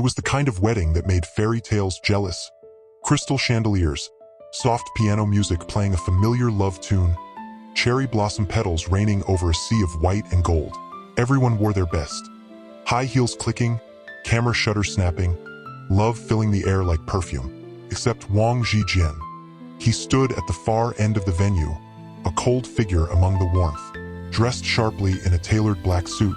was the kind of wedding that made fairy tales jealous. Crystal chandeliers, soft piano music playing a familiar love tune, cherry blossom petals raining over a sea of white and gold. Everyone wore their best. High heels clicking, camera shutters snapping, love filling the air like perfume. Except Wang Zhijian. He stood at the far end of the venue, a cold figure among the warmth. Dressed sharply in a tailored black suit,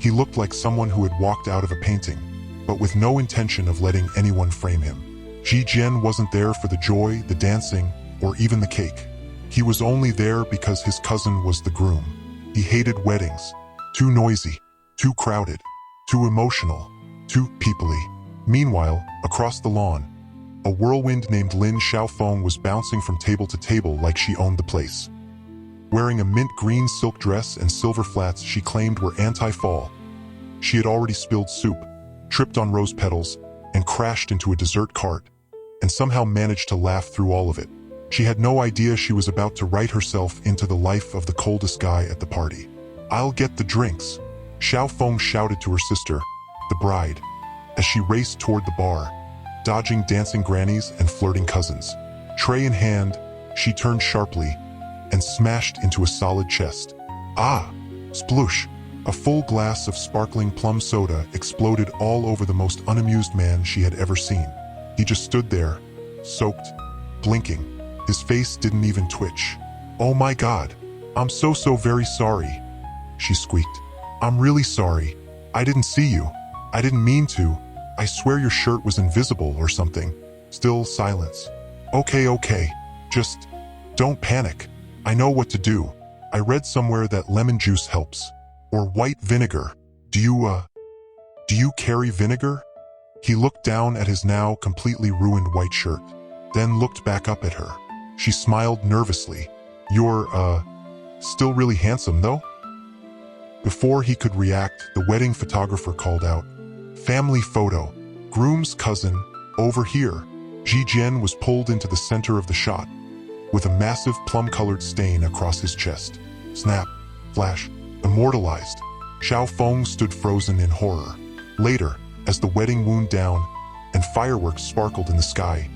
he looked like someone who had walked out of a painting, but with no intention of letting anyone frame him. Zhijian wasn't there for the joy, the dancing, or even the cake. He was only there because his cousin was the groom. He hated weddings. Too noisy, too crowded, too emotional, too peoply. Meanwhile, across the lawn, a whirlwind named Lin Xiaofeng was bouncing from table to table like she owned the place. Wearing a mint green silk dress and silver flats she claimed were anti-fall, she had already spilled soup, tripped on rose petals, and crashed into a dessert cart, and somehow managed to laugh through all of it. She had no idea she was about to write herself into the life of the coldest guy at the party. "I'll get the drinks," Xiaofeng shouted to her sister, the bride, as she raced toward the bar, dodging dancing grannies and flirting cousins. Tray in hand, she turned sharply and smashed into a solid chest. Ah! Sploosh! A full glass of sparkling plum soda exploded all over the most unamused man she had ever seen. He just stood there, soaked, blinking. His face didn't even twitch. "Oh my God! I'm so very sorry," she squeaked. "I'm really sorry. I didn't see you. I didn't mean to. I swear your shirt was invisible or something." Still silence. Okay. Just don't panic. I know what to do. I read somewhere that lemon juice helps. Or white vinegar. Do you carry vinegar?" He looked down at his now completely ruined white shirt, then looked back up at her. She smiled nervously. "You're, still really handsome, though?" Before he could react, the wedding photographer called out, "Family photo. Groom's cousin, over here." Zhijian was pulled into the center of the shot, with a massive plum-colored stain across his chest. Snap, flash, immortalized. Xiaofeng stood frozen in horror. Later, as the wedding wound down and fireworks sparkled in the sky,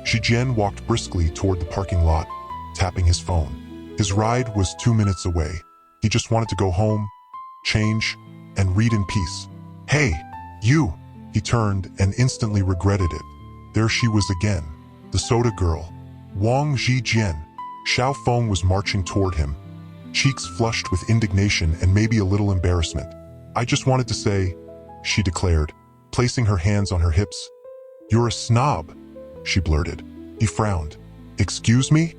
Zhijian walked briskly toward the parking lot, tapping his phone. His ride was 2 minutes away. He just wanted to go home, change, and read in peace. "Hey, you!" He turned and instantly regretted it. There she was again, the soda girl. Wang Zhijian. Xiaofeng was marching toward him, cheeks flushed with indignation and maybe a little embarrassment. "I just wanted to say," she declared, placing her hands on her hips. "You're a snob," she blurted. He frowned. "Excuse me?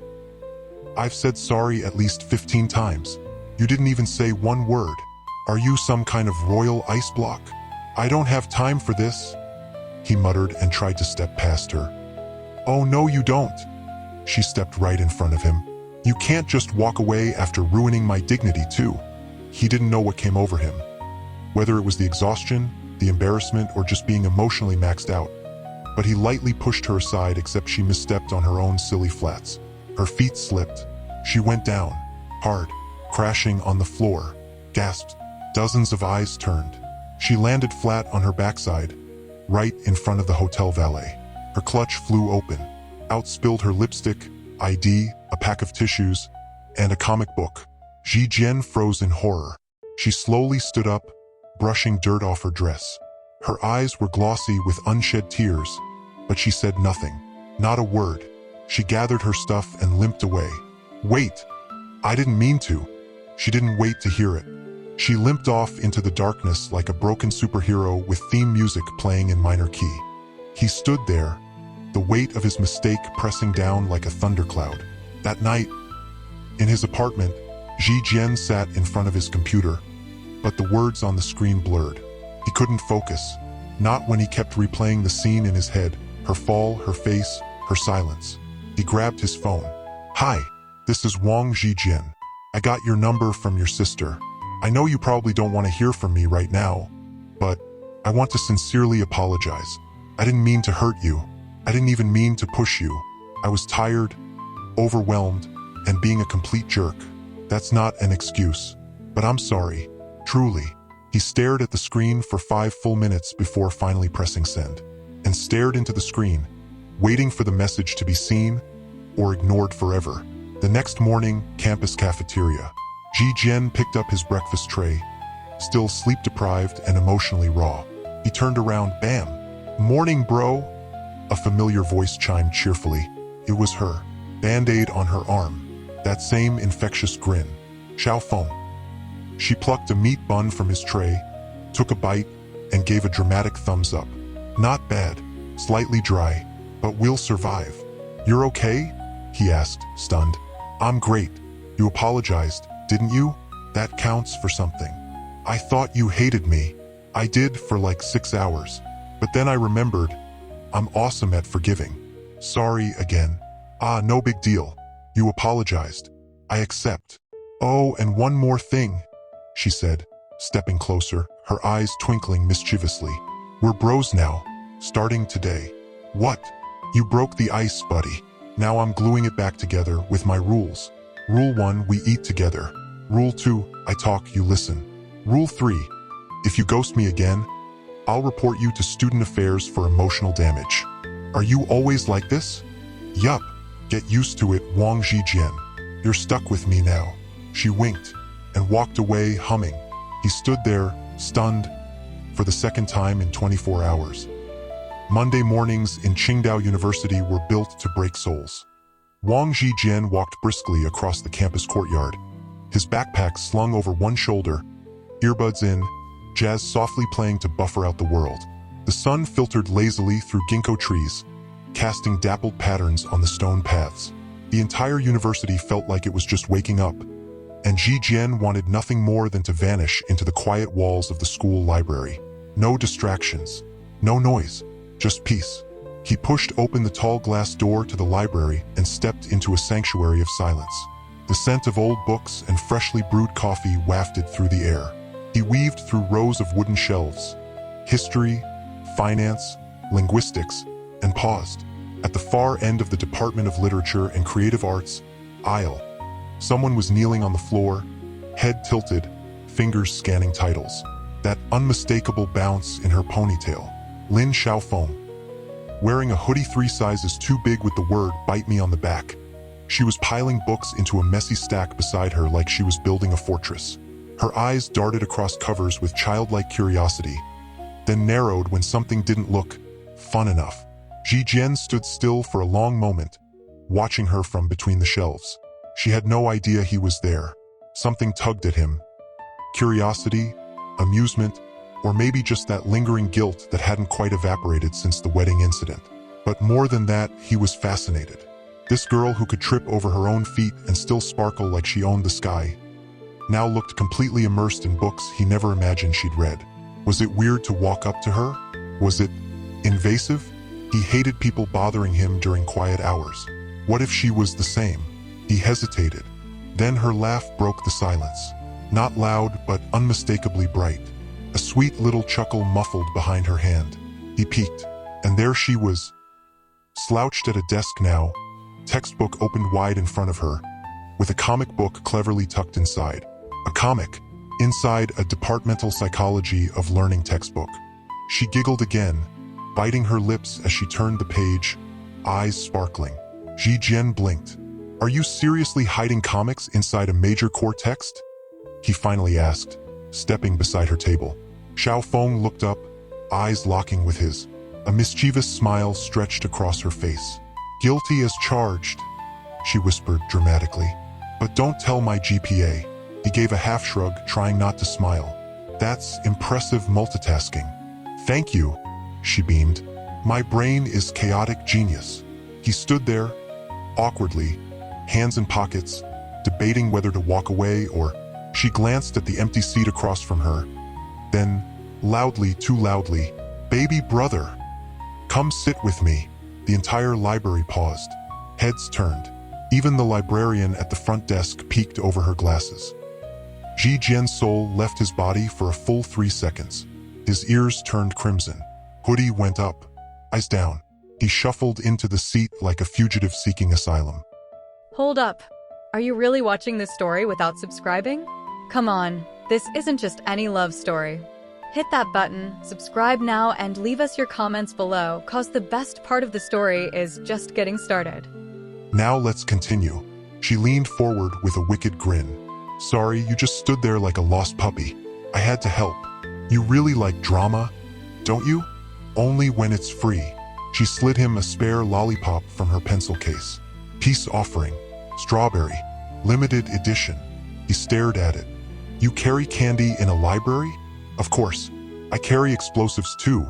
I've said sorry at least 15 times. You didn't even say one word. Are you some kind of royal ice block? I don't have time for this," he muttered and tried to step past her. "Oh no, you don't." She stepped right in front of him. "You can't just walk away after ruining my dignity too." He didn't know what came over him, whether it was the exhaustion, the embarrassment, or just being emotionally maxed out. But he lightly pushed her aside, except she misstepped on her own silly flats. Her feet slipped. She went down, hard, crashing on the floor, gasped. Dozens of eyes turned. She landed flat on her backside, right in front of the hotel valet. Her clutch flew open. Out spilled her lipstick, ID, a pack of tissues, and a comic book. Zhijian froze in horror. She slowly stood up, brushing dirt off her dress. Her eyes were glossy with unshed tears, but she said nothing. Not a word. She gathered her stuff and limped away. "Wait! I didn't mean to." She didn't wait to hear it. She limped off into the darkness like a broken superhero with theme music playing in minor key. He stood there, the weight of his mistake pressing down like a thundercloud. That night, in his apartment, Zhijian sat in front of his computer, but the words on the screen blurred. He couldn't focus, not when he kept replaying the scene in his head, her fall, her face, her silence. He grabbed his phone. "Hi, this is Wang Zhijian. I got your number from your sister. I know you probably don't want to hear from me right now, but I want to sincerely apologize. I didn't mean to hurt you. I didn't even mean to push you. I was tired, overwhelmed, and being a complete jerk. That's not an excuse, but I'm sorry, truly." He stared at the screen for 5 full minutes before finally pressing send, and stared into the screen, waiting for the message to be seen or ignored forever. The next morning, campus cafeteria. Zhijian picked up his breakfast tray, still sleep-deprived and emotionally raw. He turned around, bam! "Morning, bro!" A familiar voice chimed cheerfully. It was her. Band-aid on her arm. That same infectious grin. Xiaofeng. She plucked a meat bun from his tray, took a bite, and gave a dramatic thumbs up. "Not bad. Slightly dry, but we'll survive." "You're okay?" he asked, stunned. "I'm great. You apologized, didn't you? That counts for something." "I thought you hated me." "I did for like 6 hours. But then I remembered, I'm awesome at forgiving." "Sorry again." "Ah, no big deal. You apologized. I accept." "Oh, and one more thing," she said, stepping closer, her eyes twinkling mischievously. "We're bros now, starting today." "What?" "You broke the ice, buddy. Now I'm gluing it back together with my rules. Rule 1, we eat together. Rule 2, I talk, you listen. Rule 3, if you ghost me again, I'll report you to student affairs for emotional damage." "Are you always like this?" "Yup. Get used to it, Wang Zhijian. You're stuck with me now." She winked and walked away, humming. He stood there, stunned, for the second time in 24 hours. Monday mornings in Qingdao University were built to break souls. Wang Zhijian walked briskly across the campus courtyard, his backpack slung over one shoulder, earbuds in, jazz softly playing to buffer out the world. The sun filtered lazily through ginkgo trees, casting dappled patterns on the stone paths. The entire university felt like it was just waking up, and Zhijian wanted nothing more than to vanish into the quiet walls of the school library. No distractions, no noise, just peace. He pushed open the tall glass door to the library and stepped into a sanctuary of silence. The scent of old books and freshly brewed coffee wafted through the air. He weaved through rows of wooden shelves, history, finance, linguistics, and paused. At the far end of the Department of Literature and Creative Arts aisle, someone was kneeling on the floor, head tilted, fingers scanning titles. That unmistakable bounce in her ponytail. Lin Xiaofeng, wearing a hoodie 3 sizes too big with the word "bite me" on the back. She was piling books into a messy stack beside her like she was building a fortress. Her eyes darted across covers with childlike curiosity, then narrowed when something didn't look fun enough. Zhijian stood still for a long moment, watching her from between the shelves. She had no idea he was there. Something tugged at him. Curiosity, amusement, or maybe just that lingering guilt that hadn't quite evaporated since the wedding incident. But more than that, he was fascinated. This girl who could trip over her own feet and still sparkle like she owned the sky, now looked completely immersed in books he never imagined she'd read. Was it weird to walk up to her? Was it invasive? He hated people bothering him during quiet hours. What if she was the same? He hesitated. Then her laugh broke the silence. Not loud, but unmistakably bright. A sweet little chuckle muffled behind her hand. He peeked, and there she was, slouched at a desk now, textbook opened wide in front of her, with a comic book cleverly tucked inside. A comic, inside a departmental psychology of learning textbook. She giggled again, biting her lips as she turned the page, eyes sparkling. Zhijian blinked. "Are you seriously hiding comics inside a major core text?" he finally asked, stepping beside her table. Xiaofeng looked up, eyes locking with his. A mischievous smile stretched across her face. "Guilty as charged," she whispered dramatically. "But don't tell my GPA." He gave a half shrug, trying not to smile. "That's impressive multitasking." "Thank you," she beamed. "My brain is chaotic genius." He stood there, awkwardly, hands in pockets, debating whether to walk away or... She glanced at the empty seat across from her. Then, loudly, too loudly, "Baby brother, come sit with me." The entire library paused. Heads turned. Even the librarian at the front desk peeked over her glasses. Zhijian's soul left his body for a full 3 seconds. His ears turned crimson. Hoodie went up, eyes down. He shuffled into the seat like a fugitive seeking asylum. Hold up. Are you really watching this story without subscribing? Come on, This isn't just any love story. Hit that button, subscribe now, and leave us your comments below, cause the best part of the story is just getting started. Now let's continue. She leaned forward with a wicked grin. Sorry, you just stood there like a lost puppy. I had to help. You really like drama, don't you? Only when it's free. She slid him a spare lollipop from her pencil case. Peace offering. Strawberry. Limited edition. He stared at it. You carry candy in a library? Of course. I carry explosives too.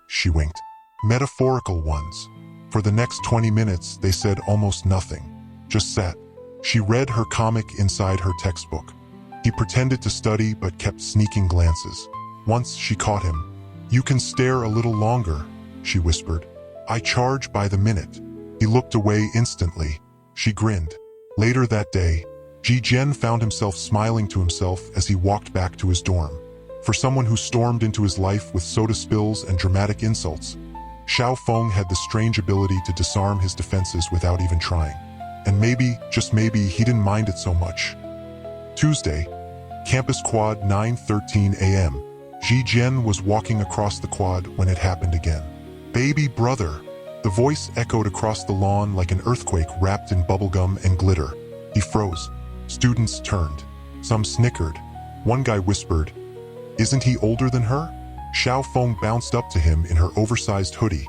She winked. Metaphorical ones. For the next 20 minutes, they said almost nothing. Just sat. She read her comic inside her textbook. He pretended to study but kept sneaking glances. Once she caught him. You can stare a little longer, she whispered. I charge by the minute. He looked away instantly. She grinned. Later that day, Zhijian found himself smiling to himself as he walked back to his dorm. For someone who stormed into his life with soda spills and dramatic insults, Xiaofeng had the strange ability to disarm his defenses without even trying. And maybe, just maybe, he didn't mind it so much. Tuesday, Campus Quad 9:13 a.m. Zhijian was walking across the quad when it happened again. Baby brother. The voice echoed across the lawn like an earthquake wrapped in bubblegum and glitter. He froze. Students turned. Some snickered. One guy whispered, Isn't he older than her? Xiaofeng bounced up to him in her oversized hoodie,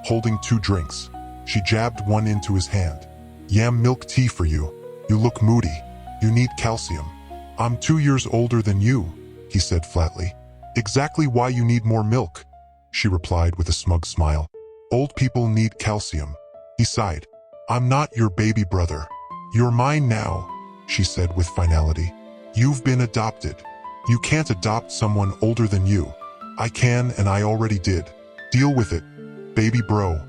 holding 2 drinks. She jabbed one into his hand. Yam milk tea for you. You look moody. You need calcium. I'm 2 years older than you, he said flatly. Exactly why you need more milk, she replied with a smug smile. Old people need calcium. He sighed. I'm not your baby brother. You're mine now, she said with finality. You've been adopted. You can't adopt someone older than you. I can, and I already did. Deal with it, baby bro.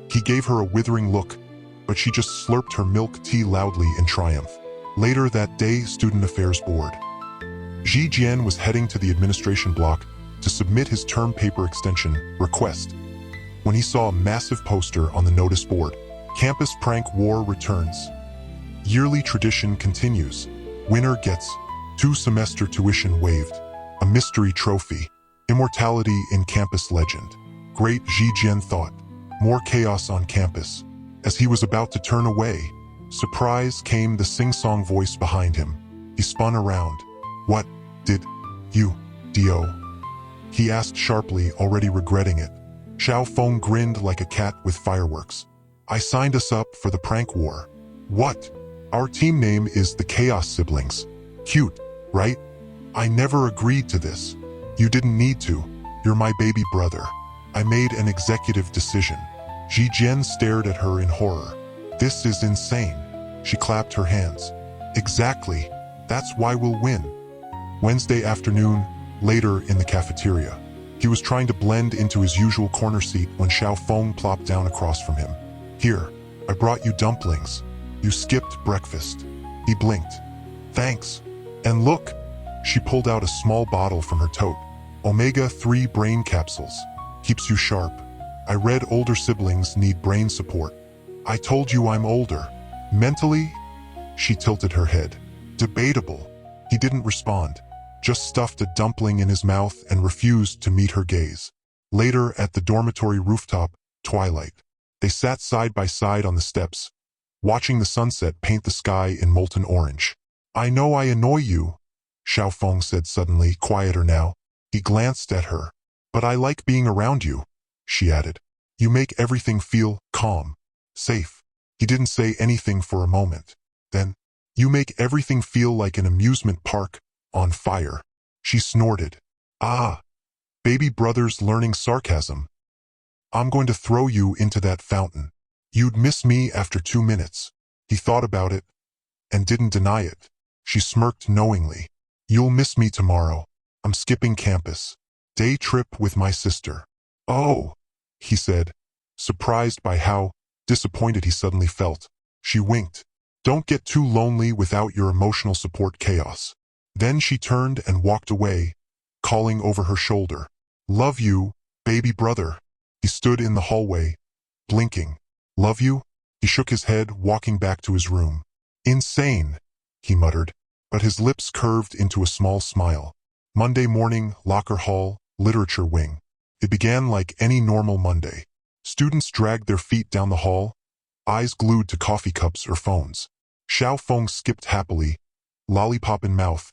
He gave her a withering look, but she just slurped her milk tea loudly in triumph. Later that day, Student Affairs Board. Zhijian was heading to the administration block to submit his term paper extension request when he saw a massive poster on the notice board. Campus Prank War returns. Yearly tradition continues. Winner gets 2-semester tuition waived. A mystery trophy. Immortality in campus legend. Great, Zhijian thought. More chaos on campus. As he was about to turn away, surprise came the sing-song voice behind him. He spun around. What did you do? He asked sharply, already regretting it. Xiaofeng grinned like a cat with fireworks. I signed us up for the prank war. What? Our team name is the Chaos Siblings. Cute, right? I never agreed to this. You didn't need to. You're my baby brother. I made an executive decision. Zhijian stared at her in horror. This is insane. She clapped her hands. Exactly. That's why we'll win. Wednesday afternoon, later in the cafeteria. He was trying to blend into his usual corner seat when Xiaofeng plopped down across from him. Here, I brought you dumplings. You skipped breakfast. He blinked. Thanks. And look, she pulled out a small bottle from her tote. Omega-3 brain capsules. Keeps you sharp. I read older siblings need brain support. I told you I'm older. Mentally? She tilted her head. Debatable. He didn't respond, just stuffed a dumpling in his mouth and refused to meet her gaze. Later, at the dormitory rooftop, twilight. They sat side by side on the steps, watching the sunset paint the sky in molten orange. I know I annoy you, Xiaofeng said suddenly, quieter now. He glanced at her. But I like being around you, she added. You make everything feel calm, safe. He didn't say anything for a moment. Then, you make everything feel like an amusement park, on fire. She snorted. Ah, baby brother's learning sarcasm. I'm going to throw you into that fountain. You'd miss me after 2 minutes. He thought about it, and didn't deny it. She smirked knowingly. You'll miss me tomorrow. I'm skipping campus. Day trip with my sister. Oh, he said, surprised by how disappointed he suddenly felt. She winked. Don't get too lonely without your emotional support chaos. Then she turned and walked away, calling over her shoulder. Love you, baby brother. He stood in the hallway, blinking. Love you? He shook his head, walking back to his room. Insane, he muttered. but his lips curved into a small smile. Monday morning, locker hall, literature wing. It began like any normal Monday. Students dragged their feet down the hall, eyes glued to coffee cups or phones. Xiaofeng skipped happily, lollipop in mouth,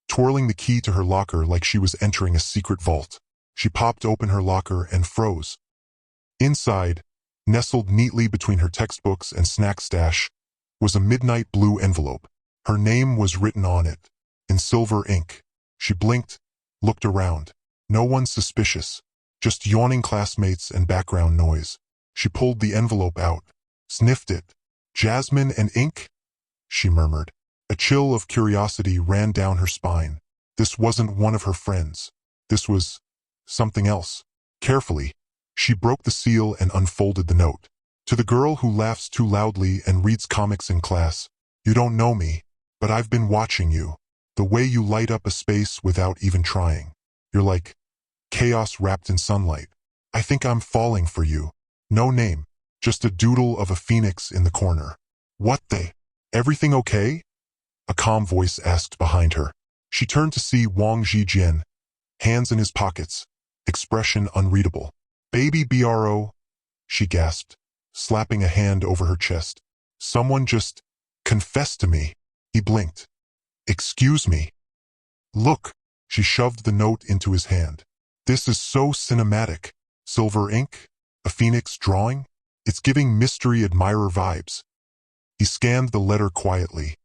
twirling the key to her locker like she was entering a secret vault. She popped open her locker and froze. Inside, nestled neatly between her textbooks and snack stash, was a midnight blue envelope. Her name was written on it, in silver ink. She blinked, looked around. No one suspicious, just yawning classmates and background noise. She pulled the envelope out, sniffed it. Jasmine and ink? She murmured. A chill of curiosity ran down her spine. This wasn't one of her friends. This was something else. Carefully, she broke the seal and unfolded the note. To the girl who laughs too loudly and reads comics in class, you don't know me, but I've been watching you. The way you light up a space without even trying. You're like chaos wrapped in sunlight. I think I'm falling for you. No name, just a doodle of a phoenix in the corner. What the? Everything okay? A calm voice asked behind her. She turned to see Wang Zhijian, hands in his pockets, expression unreadable. Baby bro, she gasped, slapping a hand over her chest. Someone just confessed to me. He blinked. Excuse me. Look, she shoved the note into his hand. This is so cinematic. Silver ink? A phoenix drawing? It's giving mystery admirer vibes. He scanned the letter quietly.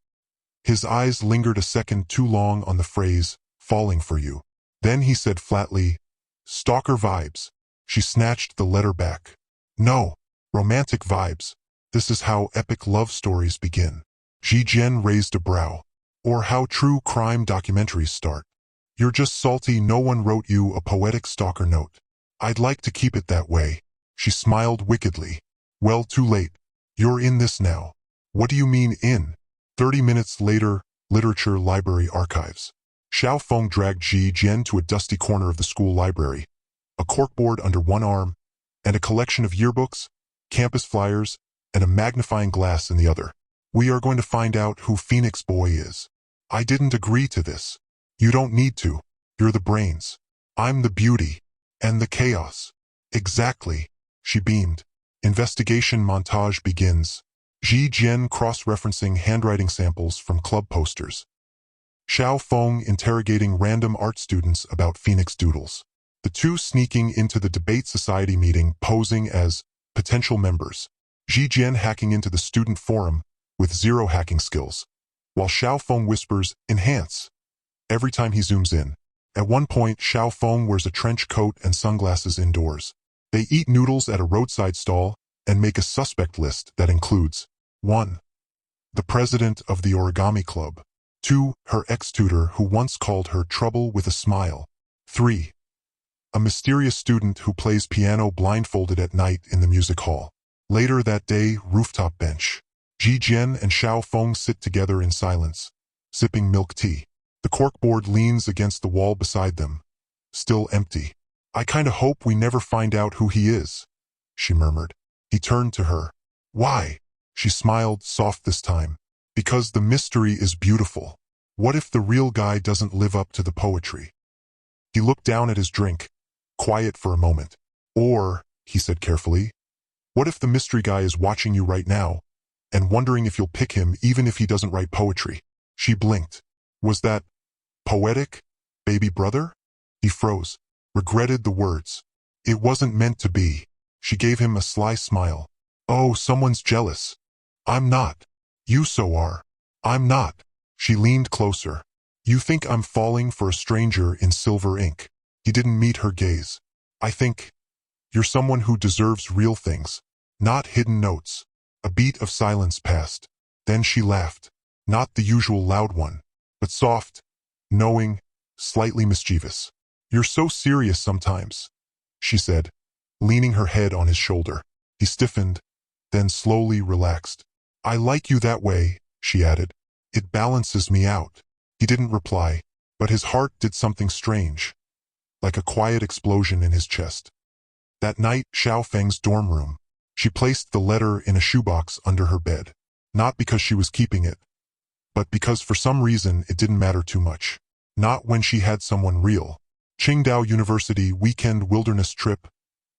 His eyes lingered a second too long on the phrase, falling for you. Then he said flatly, stalker vibes. She snatched the letter back. No, romantic vibes. This is how epic love stories begin. Zhijian raised a brow. Or how true crime documentaries start. You're just salty no one wrote you a poetic stalker note. I'd like to keep it that way. She smiled wickedly. Well, too late. You're in this now. What do you mean in? 30 minutes later, literature library archives. Xiaofeng dragged Zhijian to a dusty corner of the school library, a corkboard under one arm, and a collection of yearbooks, campus flyers, and a magnifying glass in the other. We are going to find out who Phoenix Boy is. I didn't agree to this. You don't need to. You're the brains. I'm the beauty. And the chaos. Exactly. She beamed. Investigation montage begins. Zhijian cross-referencing handwriting samples from club posters. Xiaofeng interrogating random art students about Phoenix doodles. The two sneaking into the debate society meeting posing as potential members. Zhijian hacking into the student forum with zero hacking skills, while Xiaofeng whispers, enhance, every time he zooms in. At one point, Xiaofeng wears a trench coat and sunglasses indoors. They eat noodles at a roadside stall and make a suspect list that includes 1. The president of the origami club. 2. Her ex-tutor who once called her trouble with a smile. 3. A mysterious student who plays piano blindfolded at night in the music hall. Later that day, rooftop bench. Zhijian and Xiaofeng sit together in silence, sipping milk tea. The corkboard leans against the wall beside them, still empty. I kinda hope we never find out who he is, she murmured. He turned to her. Why? She smiled, soft this time. Because the mystery is beautiful. What if the real guy doesn't live up to the poetry? He looked down at his drink, quiet for a moment. Or, he said carefully, what if the mystery guy is watching you right now, and wondering if you'll pick him even if he doesn't write poetry? She blinked. Was that poetic, baby brother? He froze, regretted the words. It wasn't meant to be. She gave him a sly smile. Oh, someone's jealous. I'm not. You so are. I'm not. She leaned closer. You think I'm falling for a stranger in silver ink. He didn't meet her gaze. I think you're someone who deserves real things, not hidden notes. A beat of silence passed. Then she laughed. Not the usual loud one, but soft, knowing, slightly mischievous. You're so serious sometimes, she said, leaning her head on his shoulder. He stiffened, then slowly relaxed. I like you that way, she added. It balances me out. He didn't reply, but his heart did something strange, like a quiet explosion in his chest. That night, Xiaofeng's dorm room. She placed the letter in a shoebox under her bed, not because she was keeping it, but because for some reason it didn't matter too much. Not when she had someone real. Qingdao University Weekend Wilderness Trip,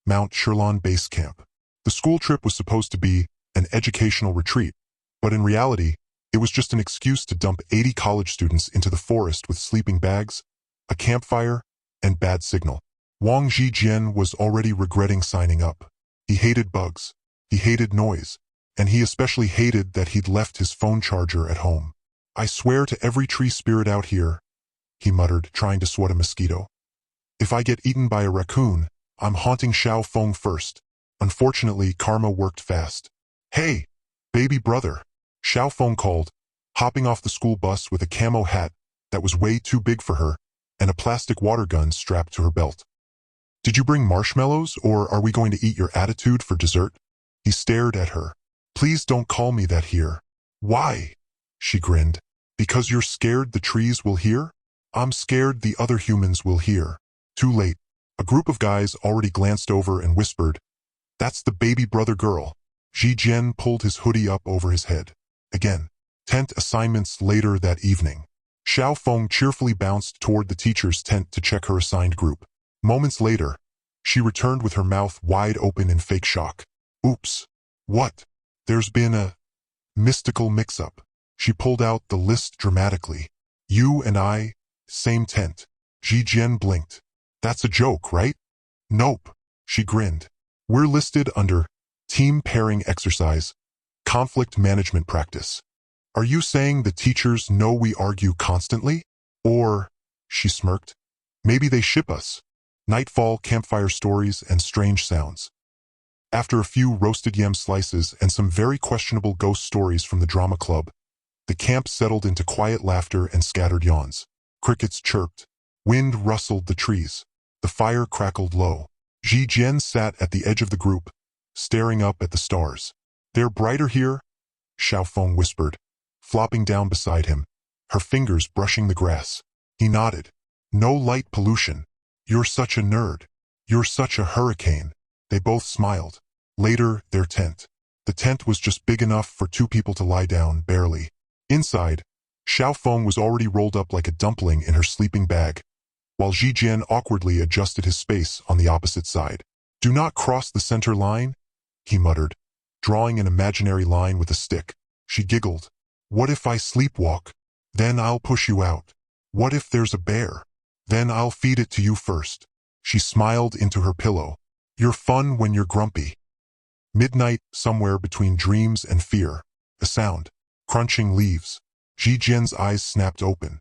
Mount Sherlon Base Camp. The school trip was supposed to be an educational retreat, but in reality, it was just an excuse to dump 80 college students into the forest with sleeping bags, a campfire, and bad signal. Wang Zhijian was already regretting signing up. He hated bugs, he hated noise, and he especially hated that he'd left his phone charger at home. I swear to every tree spirit out here, he muttered, trying to swat a mosquito. If I get eaten by a raccoon, I'm haunting Xiaofeng first. Unfortunately, karma worked fast. Hey, baby brother, Xiaofeng called, hopping off the school bus with a camo hat that was way too big for her and a plastic water gun strapped to her belt. Did you bring marshmallows, or are we going to eat your attitude for dessert? He stared at her. Please don't call me that here. Why? She grinned. Because you're scared the trees will hear? I'm scared the other humans will hear. Too late. A group of guys already glanced over and whispered, "That's the baby brother girl." Zhijian pulled his hoodie up over his head. Again. Tent assignments later that evening. Xiaofeng cheerfully bounced toward the teacher's tent to check her assigned group. Moments later, she returned with her mouth wide open in fake shock. Oops. What? There's been a mystical mix-up. She pulled out the list dramatically. You and I, same tent. Zhijian blinked. That's a joke, right? Nope. She grinned. We're listed under team pairing exercise, conflict management practice. Are you saying the teachers know we argue constantly? Or, she smirked, maybe they ship us. Nightfall, campfire stories, and strange sounds. After a few roasted yam slices and some very questionable ghost stories from the drama club, the camp settled into quiet laughter and scattered yawns. Crickets chirped. Wind rustled the trees. The fire crackled low. Zhijian sat at the edge of the group, staring up at the stars. They're brighter here, Xiaofeng whispered, flopping down beside him, her fingers brushing the grass. He nodded. No light pollution. You're such a nerd. You're such a hurricane. They both smiled. Later, their tent. The tent was just big enough for two people to lie down, barely. Inside, Xiaofeng was already rolled up like a dumpling in her sleeping bag, while Zhijian awkwardly adjusted his space on the opposite side. Do not cross the center line, he muttered, drawing an imaginary line with a stick. She giggled. What if I sleepwalk? Then I'll push you out. What if there's a bear? Then I'll feed it to you first. She smiled into her pillow. You're fun when you're grumpy. Midnight, somewhere between dreams and fear. A sound. Crunching leaves. Zhijian's eyes snapped open.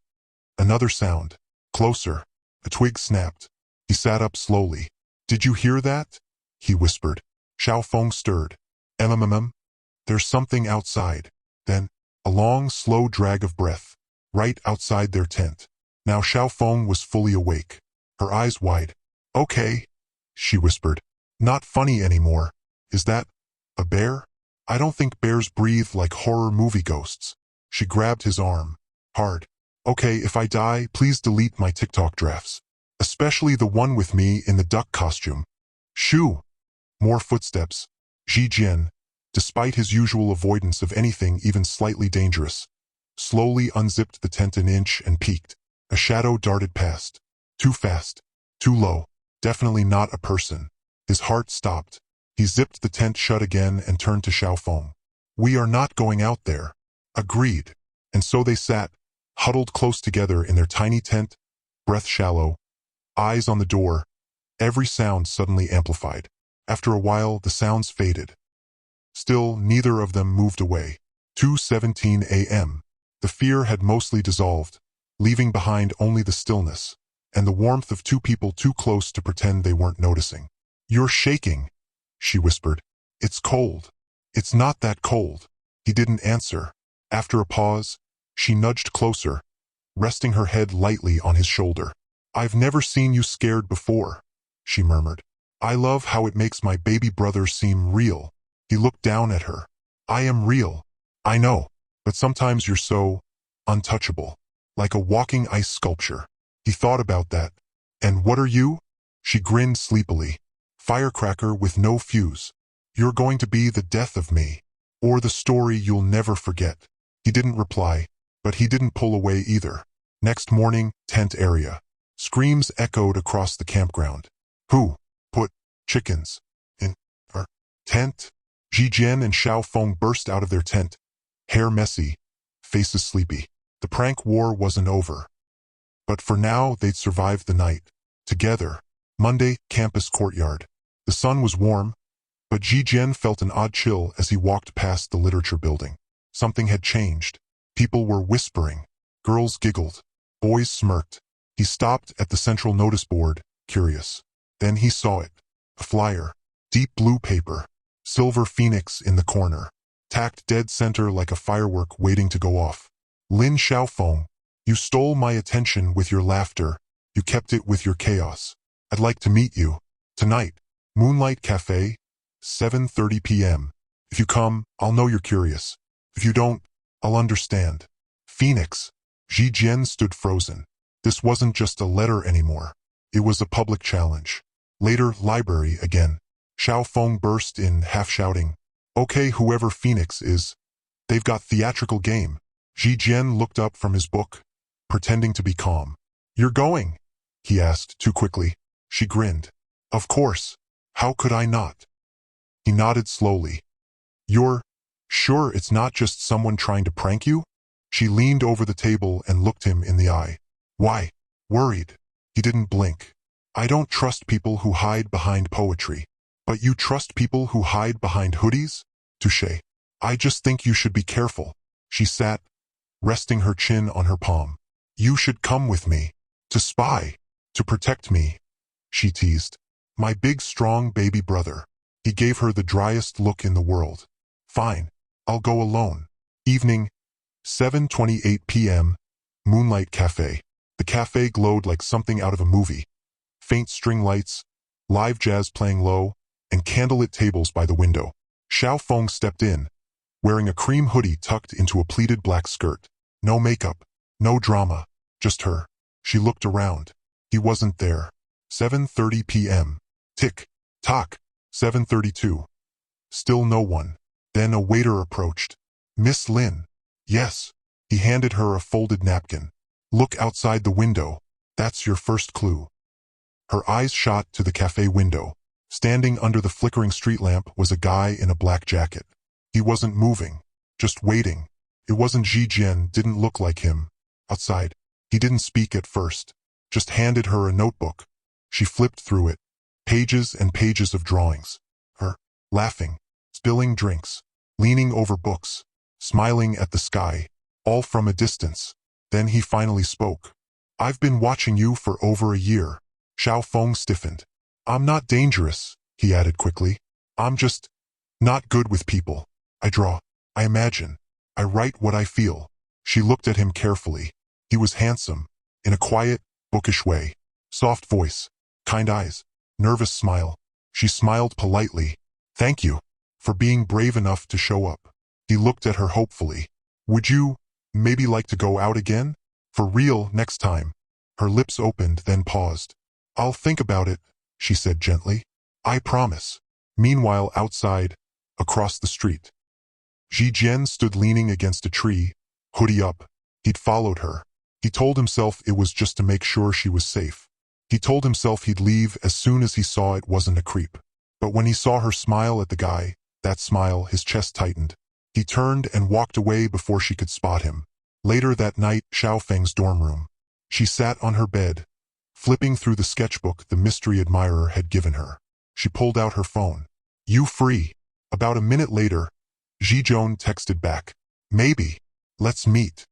Another sound. Closer. A twig snapped. He sat up slowly. Did you hear that? He whispered. Xiaofeng stirred. There's something outside. Then, a long, slow drag of breath, right outside their tent. Now Xiaofeng was fully awake, her eyes wide. Okay, she whispered. Not funny anymore. Is that a bear? I don't think bears breathe like horror movie ghosts. She grabbed his arm. Hard. Okay, if I die, please delete my TikTok drafts. Especially the one with me in the duck costume. Shoo! More footsteps. Zhijian, despite his usual avoidance of anything even slightly dangerous, slowly unzipped the tent an inch and peeked. A shadow darted past. Too fast. Too low. Definitely not a person. His heart stopped. He zipped the tent shut again and turned to Xiaofeng. We are not going out there. Agreed. And so they sat, huddled close together in their tiny tent, breath shallow, eyes on the door, every sound suddenly amplified. After a while, the sounds faded. Still, neither of them moved away. 2:17 a.m. The fear had mostly dissolved, leaving behind only the stillness and the warmth of two people too close to pretend they weren't noticing. You're shaking, she whispered. It's cold. It's not that cold. He didn't answer. After a pause, she nudged closer, resting her head lightly on his shoulder. I've never seen you scared before, she murmured. I love how it makes my baby brother seem real. He looked down at her. I am real. I know, but sometimes you're so untouchable, like a walking ice sculpture. He thought about that. And what are you? She grinned sleepily. Firecracker with no fuse. You're going to be the death of me, or the story you'll never forget. He didn't reply, But he didn't pull away either. Next morning, tent area. Screams echoed across the campground. Who put chickens in our tent? Zhijian and Xiaofeng burst out of their tent, hair messy, faces sleepy. The prank war wasn't over. But for now, they'd survived the night. Together. Monday, campus courtyard. The sun was warm, but Zhijian felt an odd chill as he walked past the literature building. Something had changed. People were whispering. Girls giggled. Boys smirked. He stopped at the central notice board, curious. Then he saw it. A flyer. Deep blue paper. Silver phoenix in the corner. Tacked dead center like a firework waiting to go off. Lin Xiaofeng, you stole my attention with your laughter. You kept it with your chaos. I'd like to meet you. Tonight. Moonlight Cafe. 7:30 p.m. If you come, I'll know you're curious. If you don't, I'll understand. Phoenix. Zhijian stood frozen. This wasn't just a letter anymore. It was a public challenge. Later, library again. Xiaofeng burst in, half shouting. Okay, whoever Phoenix is. They've got theatrical game. Zhijian looked up from his book, pretending to be calm. You're going? He asked, too quickly. She grinned. Of course. How could I not? He nodded slowly. You're sure it's not just someone trying to prank you? She leaned over the table and looked him in the eye. Why? Worried. He didn't blink. I don't trust people who hide behind poetry. But you trust people who hide behind hoodies? Touché. I just think you should be careful. She sat, resting her chin on her palm. You should come with me. To spy. To protect me. She teased. My big strong baby brother. He gave her the driest look in the world. Fine. I'll go alone. Evening. 7:28 p.m. Moonlight Cafe. The cafe glowed like something out of a movie. Faint string lights, live jazz playing low, and candlelit tables by the window. Xiaofeng stepped in, wearing a cream hoodie tucked into a pleated black skirt. No makeup, no drama, just her. She looked around. He wasn't there. 7:30 p.m. Tick, tock. 7:32. Still no one. Then a waiter approached. Miss Lin. Yes. He handed her a folded napkin. Look outside the window. That's your first clue. Her eyes shot to the cafe window. Standing under the flickering street lamp was a guy in a black jacket. He wasn't moving, just waiting. It wasn't Zhijian, didn't look like him. Outside. He didn't speak at first. Just handed her a notebook. She flipped through it. Pages and pages of drawings. Her, laughing, spilling drinks, leaning over books, smiling at the sky, all from a distance. Then he finally spoke. I've been watching you for over a year. Xiaofeng stiffened. I'm not dangerous, he added quickly. I'm just not good with people. I draw. I imagine. I write what I feel. She looked at him carefully. He was handsome, in a quiet, bookish way. Soft voice, kind eyes, nervous smile. She smiled politely. Thank you for being brave enough to show up. He looked at her hopefully. Would you maybe like to go out again? For real next time. Her lips opened, then paused. I'll think about it, she said gently. I promise. Meanwhile, outside, across the street, Zhijian stood leaning against a tree, hoodie up. He'd followed her. He told himself it was just to make sure she was safe. He told himself he'd leave as soon as he saw it wasn't a creep. But when he saw her smile at the guy, that smile, his chest tightened. He turned and walked away before she could spot him. Later that night, Xiaofeng's dorm room. She sat on her bed, flipping through the sketchbook the mystery admirer had given her. She pulled out her phone. You free? About a minute later, Zhijian texted back. Maybe. Let's meet.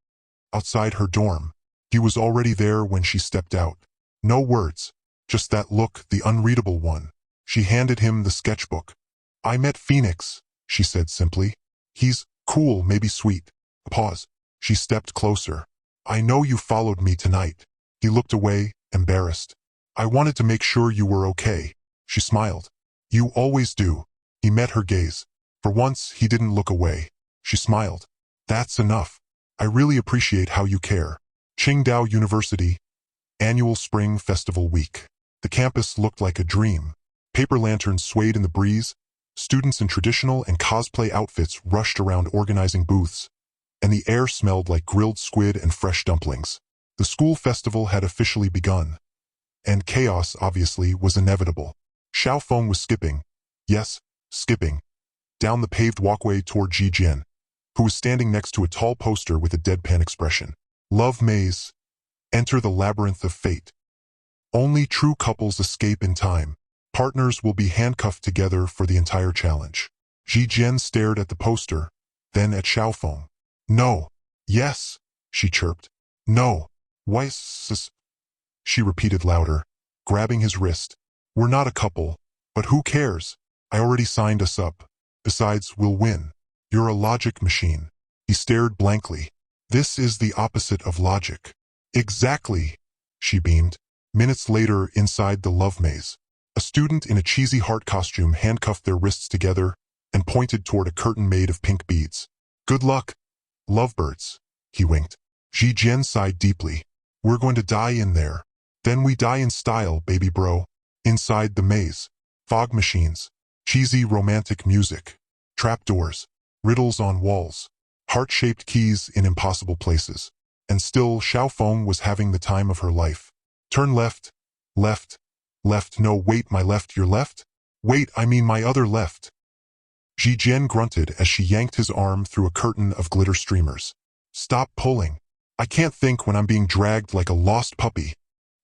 Outside her dorm. He was already there when she stepped out. No words. Just that look, the unreadable one. She handed him the sketchbook. I met Phoenix, she said simply. He's cool, maybe sweet. A pause. She stepped closer. I know you followed me tonight. He looked away, embarrassed. I wanted to make sure you were okay. She smiled. You always do. He met her gaze. For once, he didn't look away. She smiled. That's enough. I really appreciate how you care. Qingdao University, Annual Spring Festival Week. The campus looked like a dream. Paper lanterns swayed in the breeze. Students in traditional and cosplay outfits rushed around organizing booths. and the air smelled like grilled squid and fresh dumplings. The school festival had officially begun, and chaos, obviously, was inevitable. Xiaofeng was skipping, yes, skipping, down the paved walkway toward Zhijian, who was standing next to a tall poster with a deadpan expression. Love maze. Enter the labyrinth of fate. Only true couples escape in time. Partners will be handcuffed together for the entire challenge. Zhijian stared at the poster, then at Xiaofeng. No. Yes, she chirped. No. Why she repeated louder, grabbing his wrist. We're not a couple, but who cares? I already signed us up. Besides, we'll win. You're a logic machine. He stared blankly. This is the opposite of logic. Exactly, she beamed. Minutes later, inside the love maze, a student in a cheesy heart costume handcuffed their wrists together and pointed toward a curtain made of pink beads. Good luck, lovebirds, he winked. Zhijian sighed deeply. We're going to die in there. Then we die in style, baby bro. Inside the maze, fog machines, cheesy romantic music, trapdoors, riddles on walls, heart-shaped keys in impossible places. And still, Xiaofeng was having the time of her life. Turn left, left, left, no wait, my left, your left? Wait, I mean my other left. Zhijian grunted as she yanked his arm through a curtain of glitter streamers. Stop pulling. I can't think when I'm being dragged like a lost puppy.